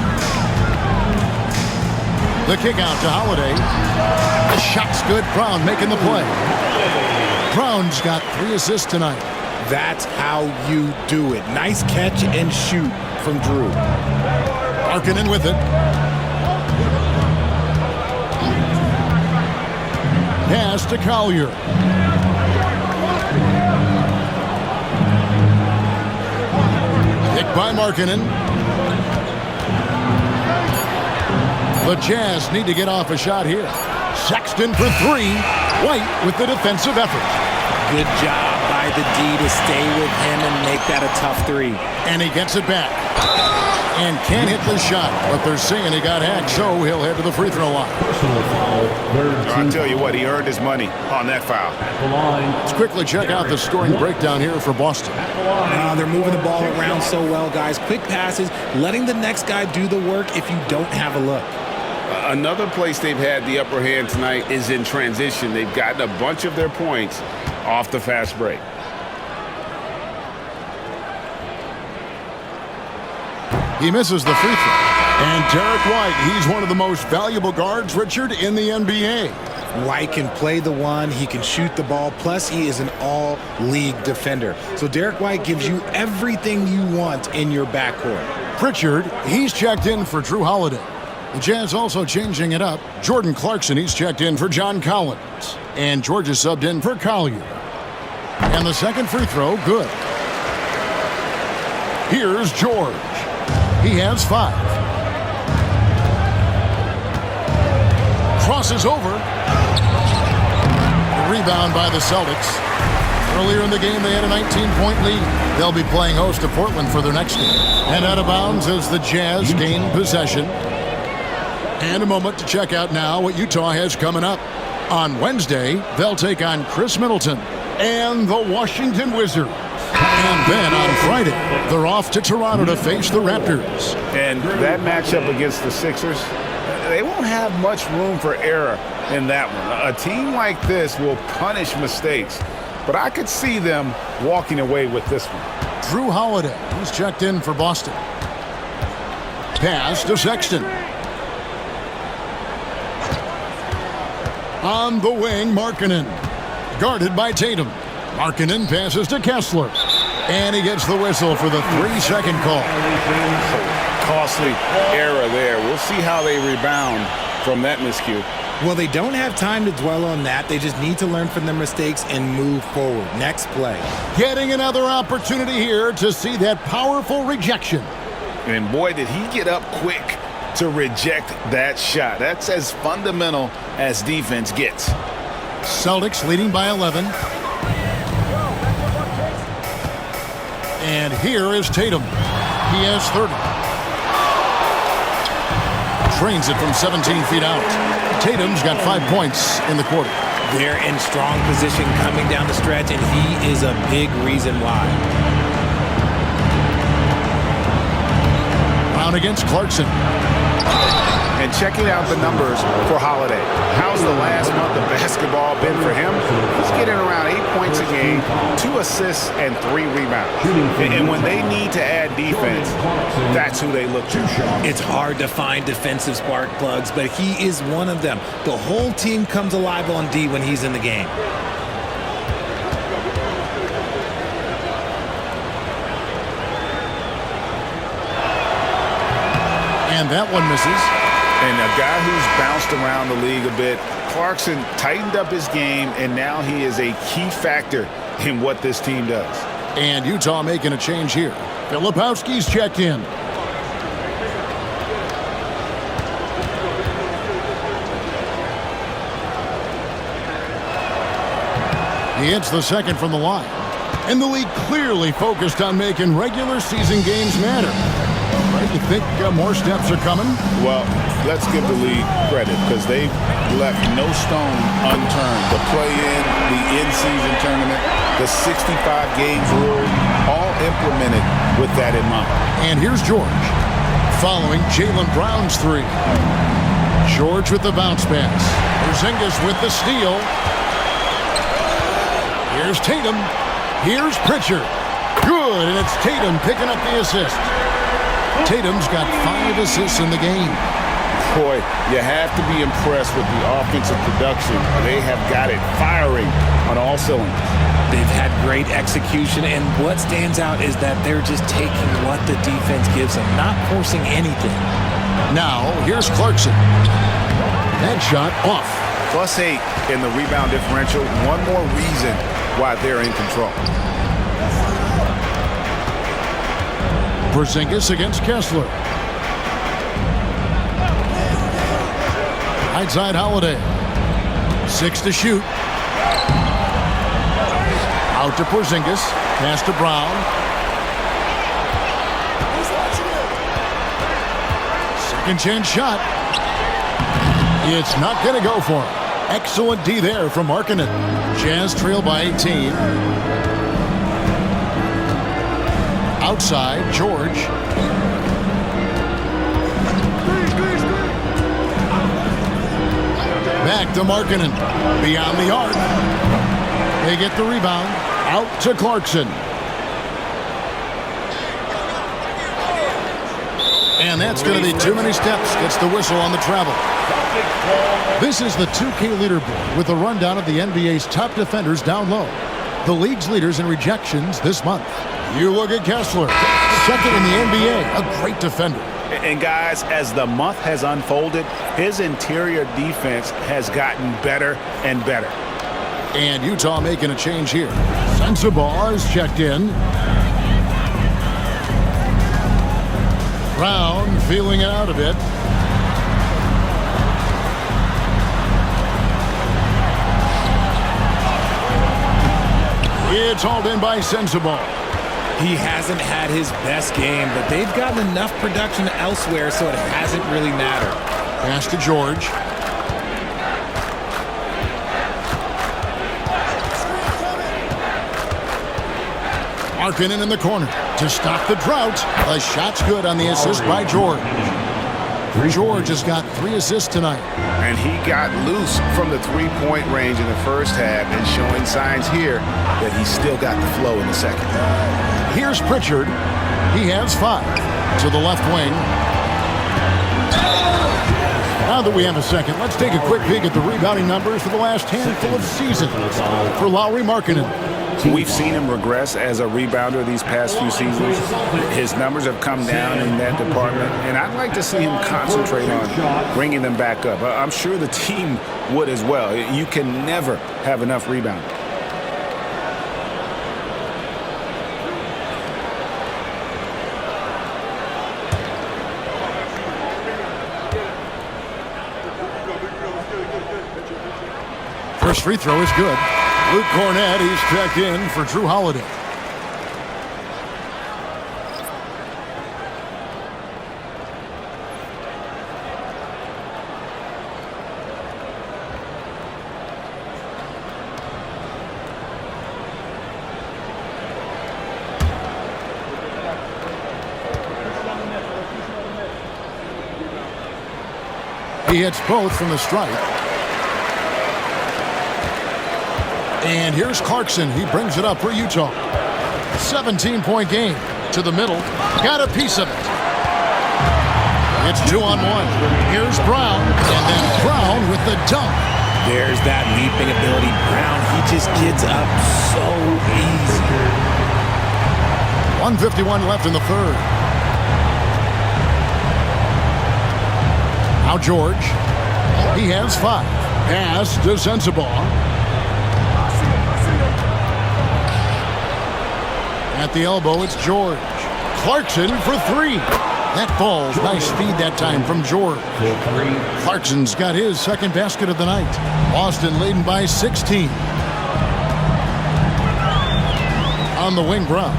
The kick out to Holiday. The shot's good. Brown making the play. Brown's got 3 assists tonight. That's how you do it. Nice catch and shoot from Drew. Markkanen with it. Pass to Collier. Picked by Markkanen. The Jazz need to get off a shot here. Sexton for 3. White with the defensive effort. Good job by the D to stay with him and make that a tough 3. And he gets it back. And can't hit the shot, but they're saying he got hacked, so he'll head to the free throw line. I'll tell you what, he earned his money on that foul. Let's quickly check out the scoring breakdown here for Boston. They're moving the ball around so well, guys. Quick passes, letting the next guy do the work if you don't have a look. Another place they've had the upper hand tonight is in transition. They've gotten a bunch of their points off the fast break. He misses the free throw. And Derek White, he's one of the most valuable guards, Richard, in the NBA. White can play the one, he can shoot the ball, plus he is an all-league defender. So Derek White gives you everything you want in your backcourt. Pritchard, he's checked in for Drew Holiday. The Jazz also changing it up. Jordan Clarkson, he's checked in for John Collins. And George is subbed in for Collier. And the second free throw, good. Here's George. He has 5. Crosses over. Rebound by the Celtics. Earlier in the game, they had a 19-point lead. They'll be playing host to Portland for their next game. And out of bounds as the Jazz gain possession. And a moment to check out now what Utah has coming up. On Wednesday, they'll take on Chris Middleton and the Washington Wizards. And then on Friday, they're off to Toronto to face the Raptors. And that matchup against the Sixers, they won't have much room for error in that one. A team like this will punish mistakes, but I could see them walking away with this one. Drew Holiday, who's checked in for Boston. Pass to Sexton. On the wing, Markkanen. Guarded by Tatum. Markkanen passes to Kessler. And he gets the whistle for the 3-second call. Costly error there. We'll see how they rebound from that miscue. Well, they don't have time to dwell on that. They just need to learn from their mistakes and move forward. Next play. Getting another opportunity here to see that powerful rejection. And boy, did he get up quick to reject that shot. That's as fundamental as defense gets. Celtics leading by 11. And here is Tatum. He has 30. Trains it from 17 feet out. Tatum's got 5 points in the quarter. They're in strong position coming down the stretch, and he is a big reason why. Brown against Clarkson. And checking out the numbers for Holiday. How's the last month of basketball been for him? He's getting around 8 points a game, 2 assists, and 3 rebounds. And when they need to add defense, that's who they look to. It's hard to find defensive spark plugs, but he is one of them. The whole team comes alive on D when he's in the game. And that one misses. And a guy who's bounced around the league a bit, Clarkson tightened up his game, and now he is a key factor in what this team does. And Utah making a change here. Filipowski's checked in. He hits the second from the line. And the league clearly focused on making regular season games matter. You think more steps are coming? Well, let's give the league credit because they've left no stone unturned. The play-in, the in-season tournament, the 65 games rule, all implemented with that in mind. And here's George following Jaylen Brown's 3. George with the bounce pass. Porzingis with the steal. Here's Tatum. Here's Pritchard. Good, and it's Tatum picking up the assist. Tatum's got 5 assists in the game. Boy, you have to be impressed with the offensive production. They have got it firing on all cylinders. They've had great execution, and what stands out is that they're just taking what the defense gives them, not forcing anything. Now, here's Clarkson. That shot off. +8 in the rebound differential. One more reason why they're in control. Porzingis against Kessler. Right side Holiday. 6 to shoot. Out to Porzingis. Pass to Brown. Second chance shot. It's not going to go for him. Excellent D there from Markkanen. Jazz trail by 18. Outside, George. Back to Markkanen. Beyond the arc. They get the rebound. Out to Clarkson. And that's going to be too many steps. Gets the whistle on the travel. This is the 2K leaderboard with a rundown of the NBA's top defenders down low. The league's leaders in rejections this month. You look at Kessler, second in the NBA, a great defender. And guys, as the month has unfolded, his interior defense has gotten better and better. And Utah making a change here. Sensabaugh is checked in. Brown feeling it out a bit. It's hauled in by Sensabaugh. He hasn't had his best game, but they've gotten enough production elsewhere, so it hasn't really mattered. Pass to George. Markkanen in the corner to stop the drought. The shot's good on the assist by George. George has got 3 assists tonight. And he got loose from the three-point range in the first half and showing signs here that he's still got the flow in the second. Here's Pritchard. He has 5 to the left wing. Now that we have a second, let's take a quick peek at the rebounding numbers for the last handful of seasons for Lauri Markkanen. We've seen him regress as a rebounder these past few seasons. His numbers have come down in that department, and I'd like to see him concentrate on bringing them back up. I'm sure the team would as well. You can never have enough rebounding. First free throw is good. Luke Cornett, he's checked in for Drew Holiday. He hits both from the stripe. And here's Clarkson. He brings it up for Utah. 17-point game. To the middle. Got a piece of it. It's 2-on-1. Here's Brown. And then Brown with the dunk. There's that leaping ability. Brown, he just gets up so easy. 1:51 left in the third. Now George. He has 5. Pass to Sensabaugh. At the elbow, it's George. Clarkson for 3. That falls. Nice feed that time from George. Clarkson's got his second basket of the night. Boston leading by 16. On the wing, Brown.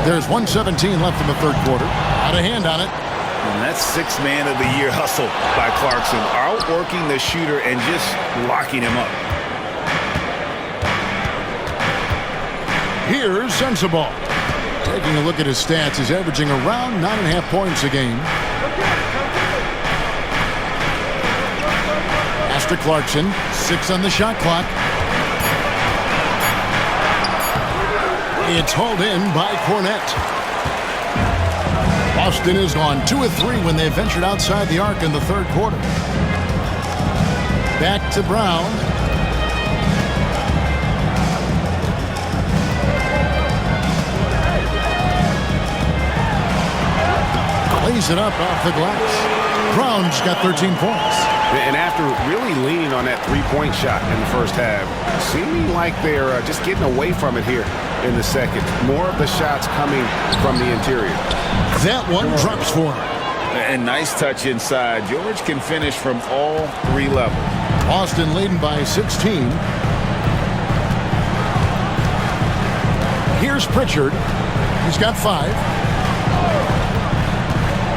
There's 1:17 left in the third quarter. Out of hand on it. And that's 6th man of the year hustle by Clarkson. Outworking the shooter and just locking him up. Here's Sensabaugh. Taking a look at his stats, he's averaging around 9.5 points a game. Pass to Clarkson. 6 on the shot clock. It's hauled in by Cornett. Boston is on 2 of 3 when they ventured outside the arc in the third quarter. Back to Brown. Lays it up off the glass. Brown's got 13 points. And after really leaning on that three-point shot in the first half, seeming like they're just getting away from it here in the second. More of the shots coming from the interior. That one drops for him. And nice touch inside. George can finish from all 3 levels. Boston leading by 16. Here's Pritchard. He's got 5.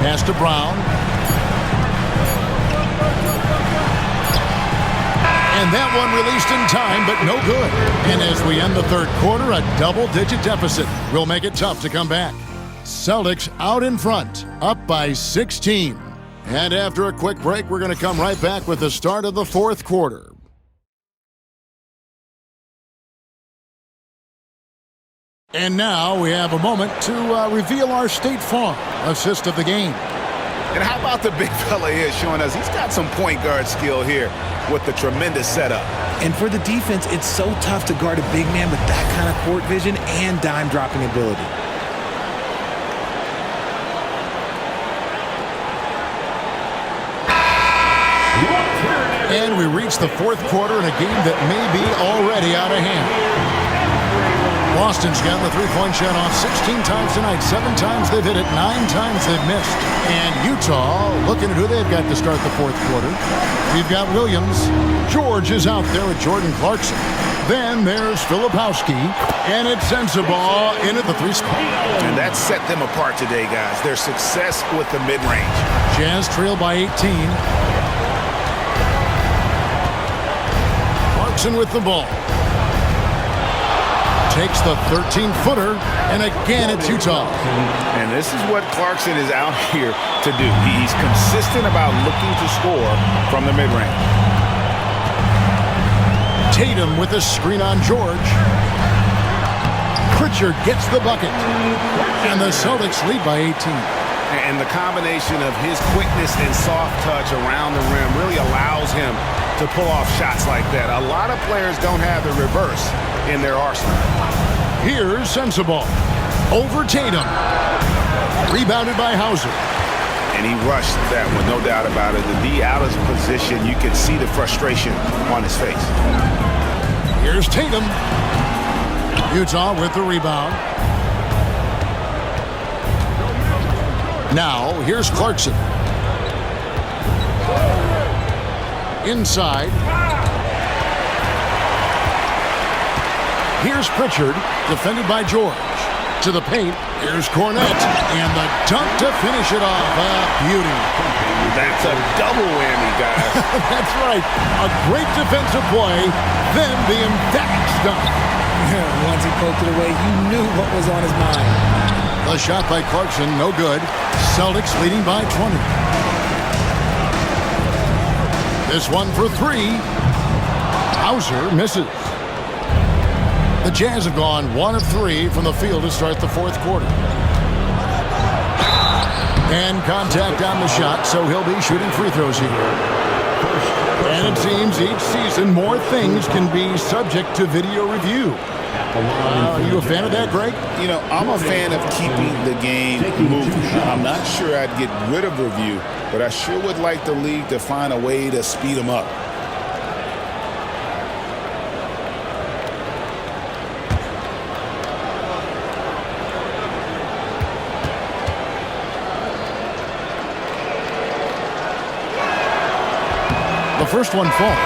Pass to Brown. And that one released in time, but no good. And as we end the third quarter, a double-digit deficit will make it tough to come back. Celtics out in front, up by 16. And after a quick break, we're going to come right back with the start of the fourth quarter. And now we have a moment to reveal our State Farm assist of the game. And how about the big fella here showing us he's got some point guard skill here with the tremendous setup. And for the defense, it's so tough to guard a big man with that kind of court vision and dime-dropping ability. And we reach the fourth quarter in a game that may be already out of hand. Boston's gotten the three-point shot off 16 times tonight. 7 times they've hit it, 9 times they've missed. And Utah looking at who they've got to start the fourth quarter. We've got Williams. George is out there with Jordan Clarkson. Then there's Filipowski. And it's Sensabaugh in at the 3 spot. And that set them apart today, guys. Their success with the mid-range. Jazz trail by 18. Clarkson with the ball. Takes the 13-footer, and again it's Utah. And this is what Clarkson is out here to do. He's consistent about looking to score from the mid-range. Tatum with a screen on George. Pritchard gets the bucket. And the Celtics lead by 18. And the combination of his quickness and soft touch around the rim really allows him to pull off shots like that. A lot of players don't have the reverse in their arsenal. Here's Sensabaugh. Over Tatum. Rebounded by Hauser. And he rushed that one, no doubt about it. The D out of position, you could see the frustration on his face. Here's Tatum. Utah with the rebound. Now, here's Clarkson. Inside. Here's Pritchard, defended by George. To the paint, here's Cornette. And the dunk to finish it off. A beauty. That's a double whammy, guys. That's right. A great defensive play, then the emphatic dunk. Once he poked it away, you knew what was on his mind. The shot by Clarkson, no good. Celtics leading by 20. This one for three. Hauser misses. The Jazz have gone 1 of 3 from the field to start the fourth quarter. And contact on the shot, so he'll be shooting free throws here. And it seems each season more things can be subject to video review. Are you a fan of that, Greg? You know, I'm a fan of keeping the game moving. I'm not sure I'd get rid of review, but I sure would like the league to find a way to speed them up. The first one falls.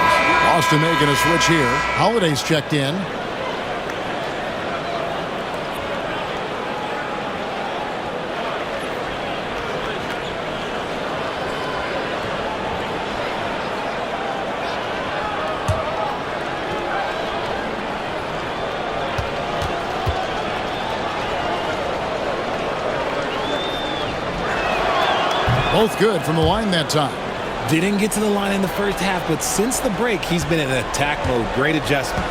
Austin making a switch here. Holiday's checked in. Both good from the line that time. Didn't get to the line in the first half, but since the break, he's been in attack mode. Great adjustment.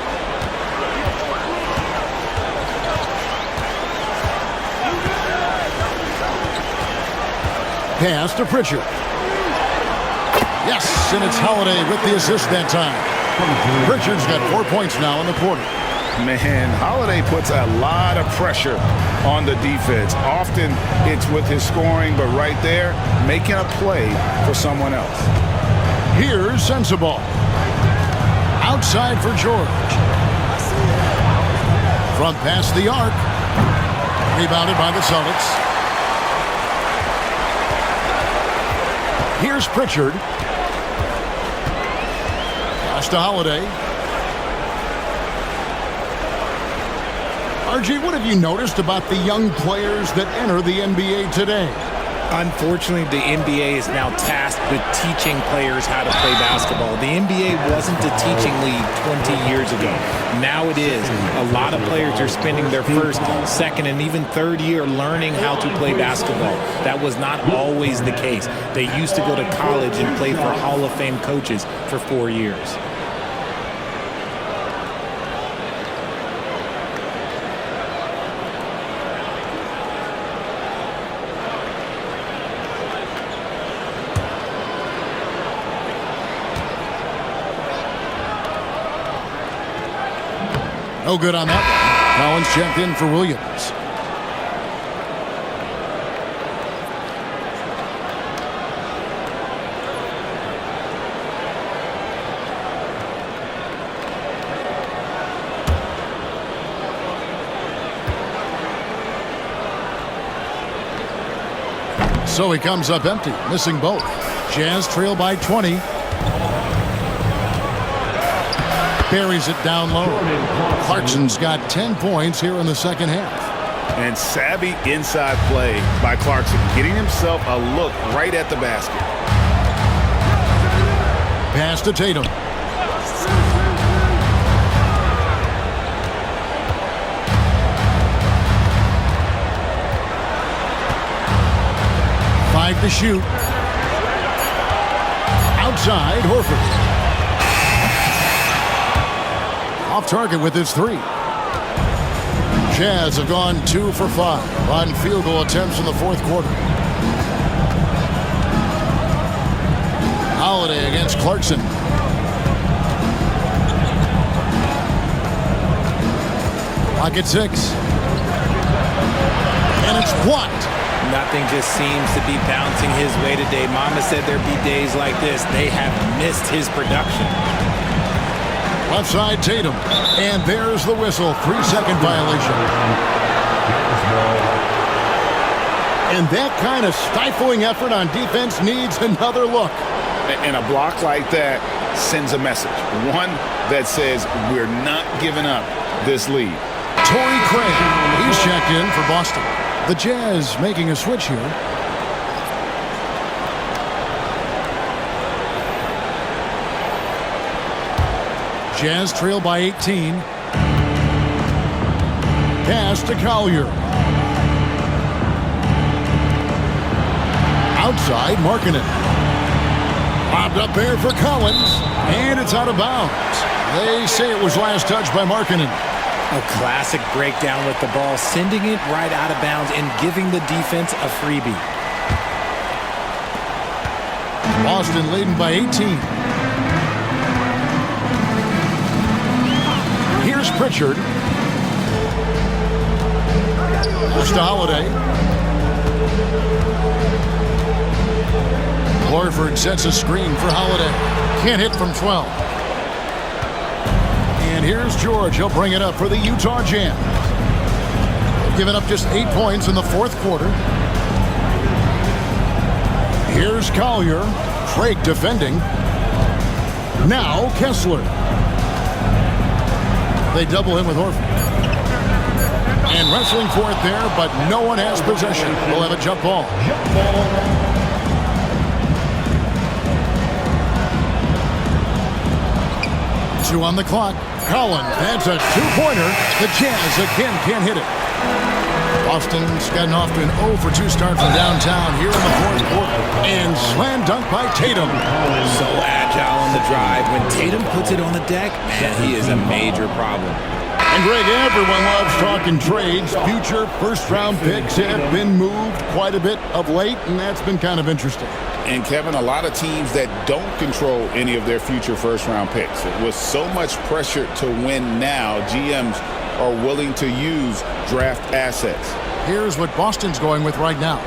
Pass to Pritchard. Yes, and it's Holiday with the assist that time. Pritchard's got 4 points now in the quarter. Man, Holiday puts a lot of pressure on the defense. Often it's with his scoring, but right there, making a play for someone else. Here's Sensabaugh. Outside for George. Front past the arc. Rebounded by the Celtics. Here's Pritchard. Pass to Holiday. RG, what have you noticed about the young players that enter the NBA today? Unfortunately, the NBA is now tasked with teaching players how to play basketball. The NBA wasn't a teaching league 20 years ago. Now it is. A lot of players are spending their first, second, and even third year learning how to play basketball. That was not always the case. They used to go to college and play for Hall of Fame coaches for 4 years. No good on that one. Collins checked in for Williams. So he comes up empty, missing both. Jazz trail by 20. Buries it down low. Clarkson's got 10 points here in the second half. And savvy inside play by Clarkson, getting himself a look right at the basket. Pass to Tatum. Five to shoot. Outside, Horford. Off target with his three. Jazz have gone 2 for 5 on field goal attempts in the fourth quarter. Holiday against Clarkson. Clock at 6. And it's blocked. Nothing just seems to be bouncing his way today. Mama said there'd be days like this. They have missed his production. Left side, Tatum. And there's the whistle. 3-second violation. And that kind of stifling effort on defense needs another look. And a block like that sends a message. One that says we're not giving up this lead. Torrey Craig. He's checked in for Boston. The Jazz making a switch here. Jazz trail by 18. Pass to Collier. Outside, Markkanen. Lobbed up there for Collins. And it's out of bounds. They say it was last touched by Markkanen. A classic breakdown with the ball, sending it right out of bounds and giving the defense a freebie. Boston leading by 18. Here's Pritchard. Just to Holiday. Horford sets a screen for Holiday. Can't hit from 12. And here's George. He'll bring it up for the Utah Jazz. They've given up just 8 points in the fourth quarter. Here's Collier. Craig defending. Now Kessler. They double him with Horford. And wrestling for it there, but no one has possession. We'll have a jump ball. Two on the clock. Collins, that's a two-pointer. The Jazz again can't hit it. Boston's gotten off to an 0 for 2 start from downtown here in the fourth quarter. And slam dunk by Tatum. So agile on the drive. When Tatum puts it on the deck, man, he is a major problem. And Greg, everyone loves talking trades. Future first-round picks have been moved quite a bit of late, and that's been kind of interesting. And Kevin, a lot of teams that don't control any of their future first-round picks. With so much pressure to win now, GMs are willing to use draft assets. Here's what Boston's going with right now.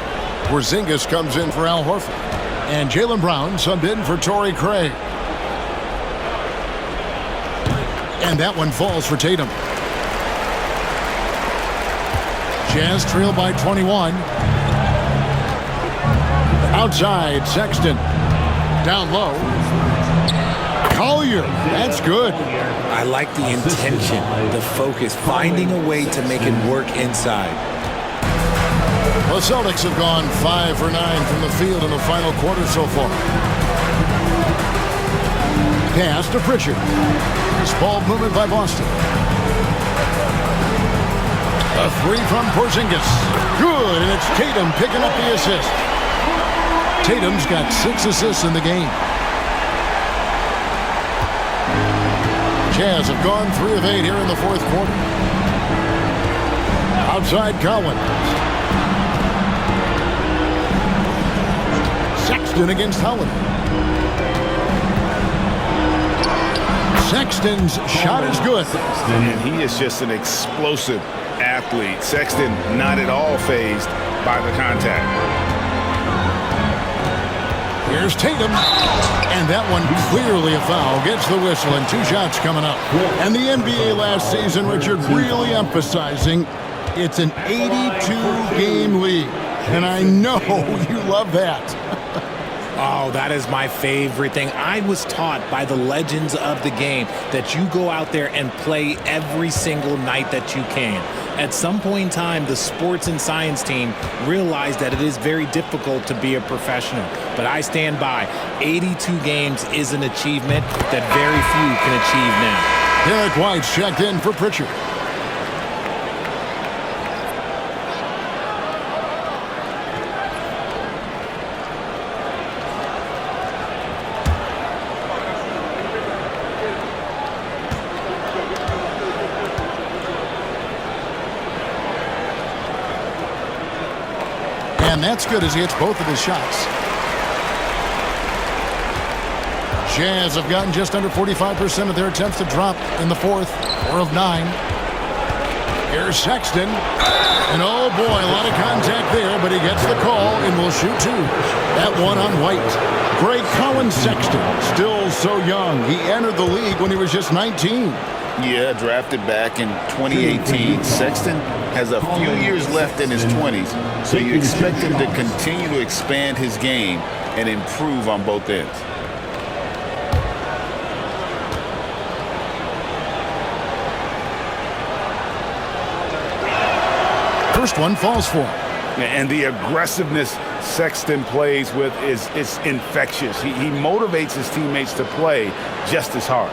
Porzingis comes in for Al Horford. And Jaylen Brown subbed in for Torrey Craig. And that one falls for Tatum. Jazz trail by 21. Outside, Sexton. Down low. Collier. That's good. I like the intention, the focus, finding a way to make it work inside. The Celtics have gone 5 for 9 from the field in the final quarter so far. Pass to Pritchard. Ball movement by Boston. A three from Porzingis. Good, and it's Tatum picking up the assist. Tatum's got 6 assists in the game. Jazz have gone 3 of 8 here in the fourth quarter. Outside Collins. Sexton against Holiday. Sexton's shot is good. And he is just an explosive athlete. Sexton not at all fazed by the contact. Here's Tatum. And that one clearly a foul. Gets the whistle and 2 shots coming up. And the NBA last season, Richard, really emphasizing it's an 82-game league. And I know you love that. Oh, that is my favorite thing. I was taught by the legends of the game that you go out there and play every single night that you can. At some point in time, the sports and science team realized that it is very difficult to be a professional. But I stand by. 82 games is an achievement that very few can achieve now. Derek White's checked in for Pritchard. And that's good as he hits both of his shots. Jazz have gotten just under 45% of their attempts to drop in the fourth. 4 of 9. Here's Sexton. And oh boy, a lot of contact there, but he gets the call and will shoot 2. That one on White. Great Colin Sexton, still so young. He entered the league when he was just 19. Yeah, drafted back in 2018. Sexton has a few years left in his 20s, so you expect him to continue to expand his game and improve on both ends. First one falls for him. And the aggressiveness Sexton plays with is infectious. He motivates his teammates to play just as hard.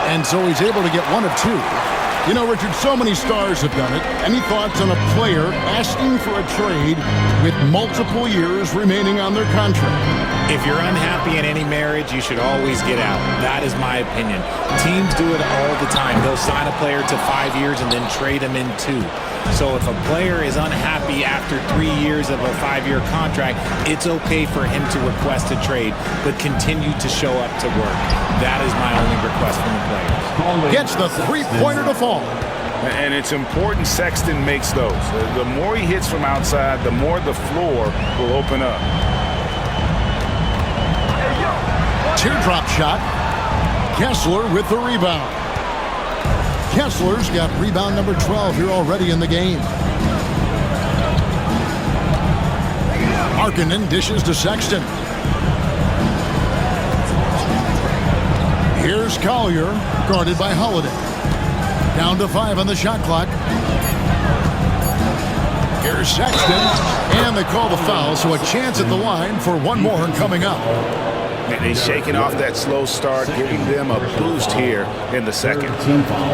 And so he's able to get 1 of 2. You know, Richard, so many stars have done it. Any thoughts on a player asking for a trade with multiple years remaining on their contract? If you're unhappy in any marriage, you should always get out. That is my opinion. Teams do it all the time. They'll sign a player to 5 years and then trade him in 2. So if a player is unhappy after 3 years of a 5-year contract, it's okay for him to request a trade, but continue to show up to work. That is my only request from the players. Gets the three-pointer to fall. And it's important Sexton makes those. The more he hits from outside, the more the floor will open up. Teardrop shot. Kessler with the rebound. Kessler's got rebound number 12 here already in the game. Markkanen dishes to Sexton. Here's Collier, guarded by Holiday. Down to 5 on the shot clock. Here's Sexton, and they call the foul, so a chance at the line for one more coming up. And he's shaking off that slow start, giving them a boost here in the second. Team foul.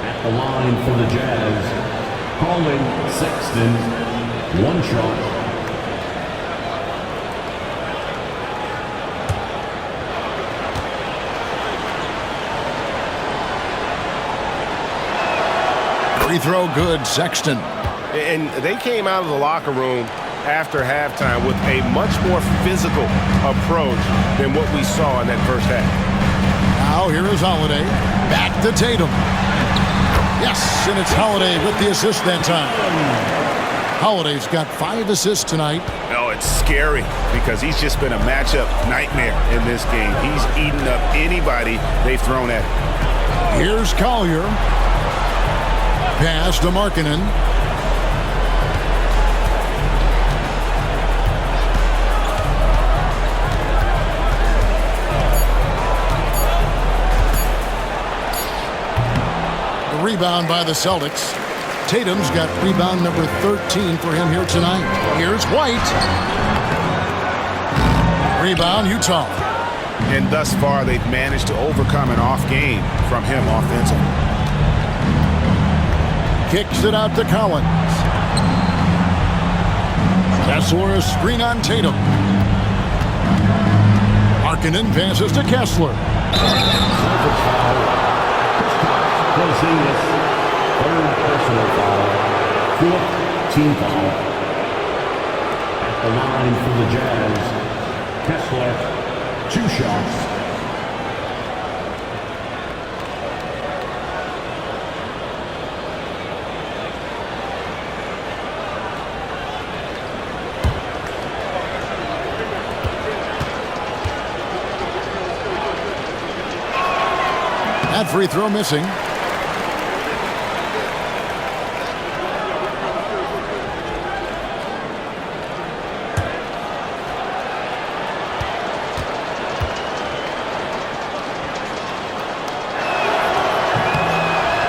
At the line for the Jazz, calling Sexton, 1 shot. Free throw good, Sexton. And they came out of the locker room after halftime with a much more physical approach than what we saw in that first half. Now here is Holiday. Back to Tatum. Yes, and it's Holiday with the assist that time. Holiday's got 5 assists tonight. Oh, it's scary because he's just been a matchup nightmare in this game. He's eaten up anybody they've thrown at him. Here's Collier. Pass to Markkanen. The rebound by the Celtics. Tatum's got rebound number 13 for him here tonight. Here's White. Rebound, Utah. And thus far, they've managed to overcome an off game from him offensively. Kicks it out to Collins. Kessler, a screen on Tatum. Markkanen passes to Kessler. Porzingis, 3rd personal foul, 4th team foul. At the line for the Jazz, Kessler, 2 shots. That free throw missing.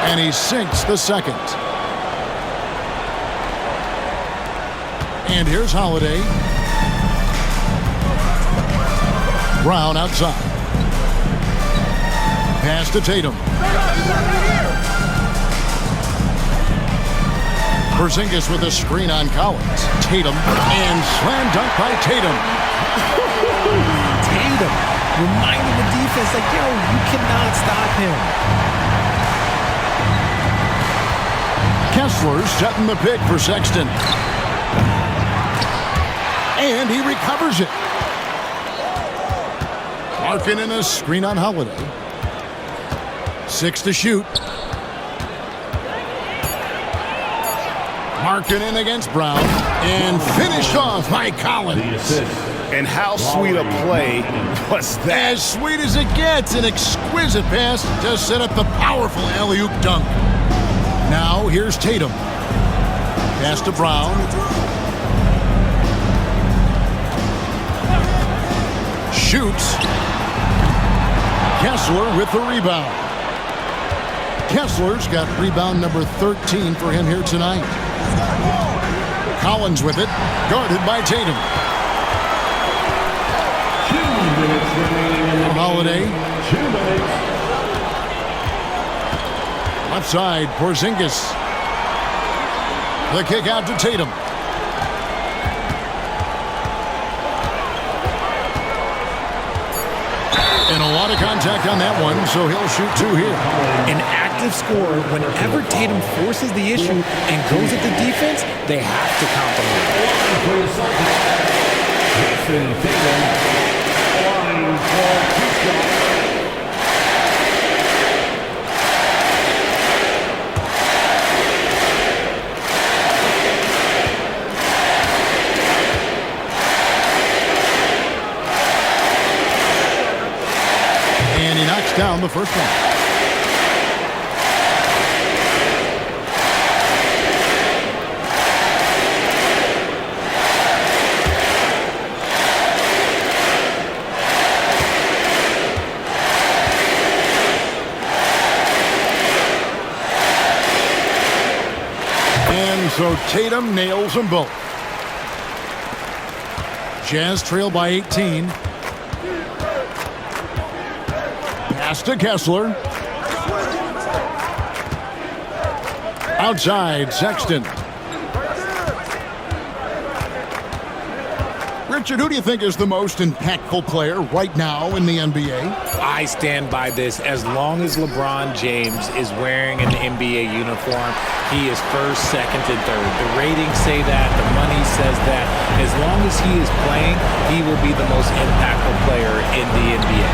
And he sinks the second. And here's Holiday. Brown outside. Pass to Tatum. Porzingis with a screen on Collins. Tatum, and slam dunk by Tatum. Tatum reminding the defense, like, yo, you cannot stop him. Kessler setting the pick for Sexton. And he recovers it. Larkin in a screen on Holiday. 6 to shoot. Larkin in against Brown. And finished off by Collins. And how sweet a play was that? As sweet as it gets. An exquisite pass to set up the powerful alley-oop dunk. Now here's Tatum. Pass to Brown. Shoots. Kessler with the rebound. Kessler's got rebound number 13 for him here tonight. Collins with it, guarded by Tatum. 2 minutes remaining. Holiday. 2 minutes. Left side, Porzingis. The kick out to Tatum. And a lot of contact on that one, so he'll shoot 2 here. An active scorer, whenever Tatum forces the issue and goes at the defense, they have to compliment. For the Celtics, Jason Tatum, line for 2 shots. Down the first one. And so Tatum nails them both. Jazz trail by 18. Pass to Kessler. Outside, Sexton. Richard, who do you think is the most impactful player right now in the NBA? I stand by this. As long as LeBron James is wearing an NBA uniform, he is first, second, and third. The ratings say that. The money says that. As long as he is playing, he will be the most impactful player in the NBA.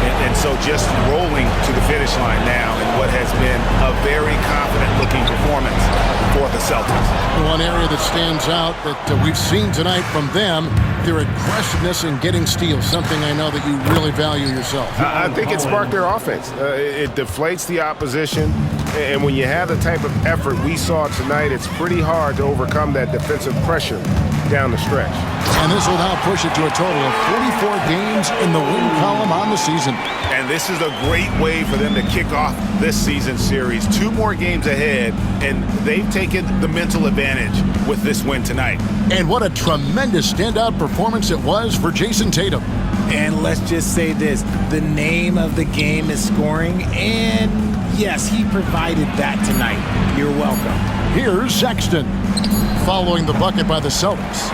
And so just rolling to the finish line now in what has been a very confident-looking performance for the Celtics. One area that stands out that we've seen tonight from them, their aggressiveness in getting steals, something I know that you really value yourself. I think it sparked their offense. It deflates the opposition, and when you have the type of effort we saw tonight, it's pretty hard to overcome that defensive pressure down the stretch. And this will now push it to a total of 44 games in the win column on the season. And this is a great way for them to kick off this season series. 2 more games ahead, and they've taken the mental advantage with this win tonight. And what a tremendous standout performance it was for Jason Tatum. And let's just say this, the name of the game is scoring, and yes, he provided that tonight. You're welcome. Here's Sexton, following the bucket by the Celtics.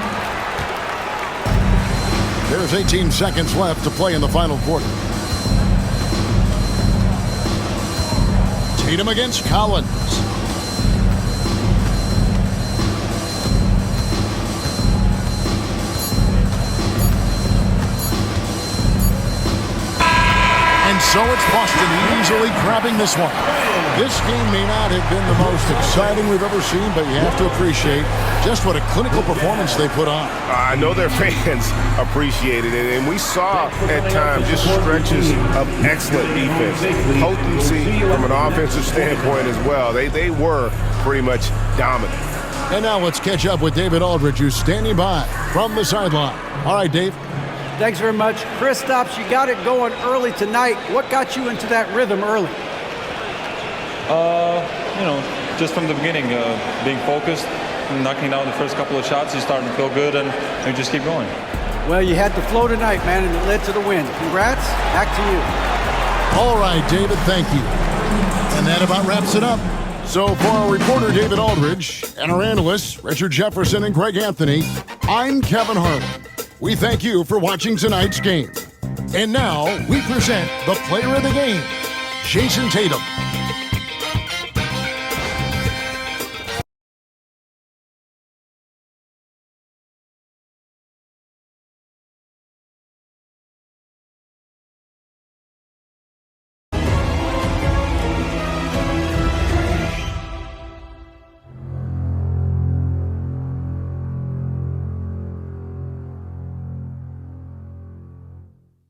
There's 18 seconds left to play in the final quarter. Tatum against Collins. And so it's Boston easily grabbing this one. This game may not have been the most exciting we've ever seen, but you have to appreciate just what a clinical performance they put on. I know their fans appreciated it, and we saw at times just stretches of excellent defense, potency from an offensive standpoint as well. They were pretty much dominant. And now let's catch up with David Aldridge, who's standing by from the sideline. All right, Dave. Thanks very much. Kristaps, you got it going early tonight. What got you into that rhythm early? Just from the beginning, being focused, knocking down the first couple of shots, you start to feel good, and you just keep going. Well, you had the flow tonight, man, and it led to the win. Congrats. Back to you. All right, David, thank you. And that about wraps it up. So for our reporter, David Aldridge, and our analysts, Richard Jefferson and Greg Anthony, I'm Kevin Harlan. We thank you for watching tonight's game. And now we present the player of the game, Jason Tatum.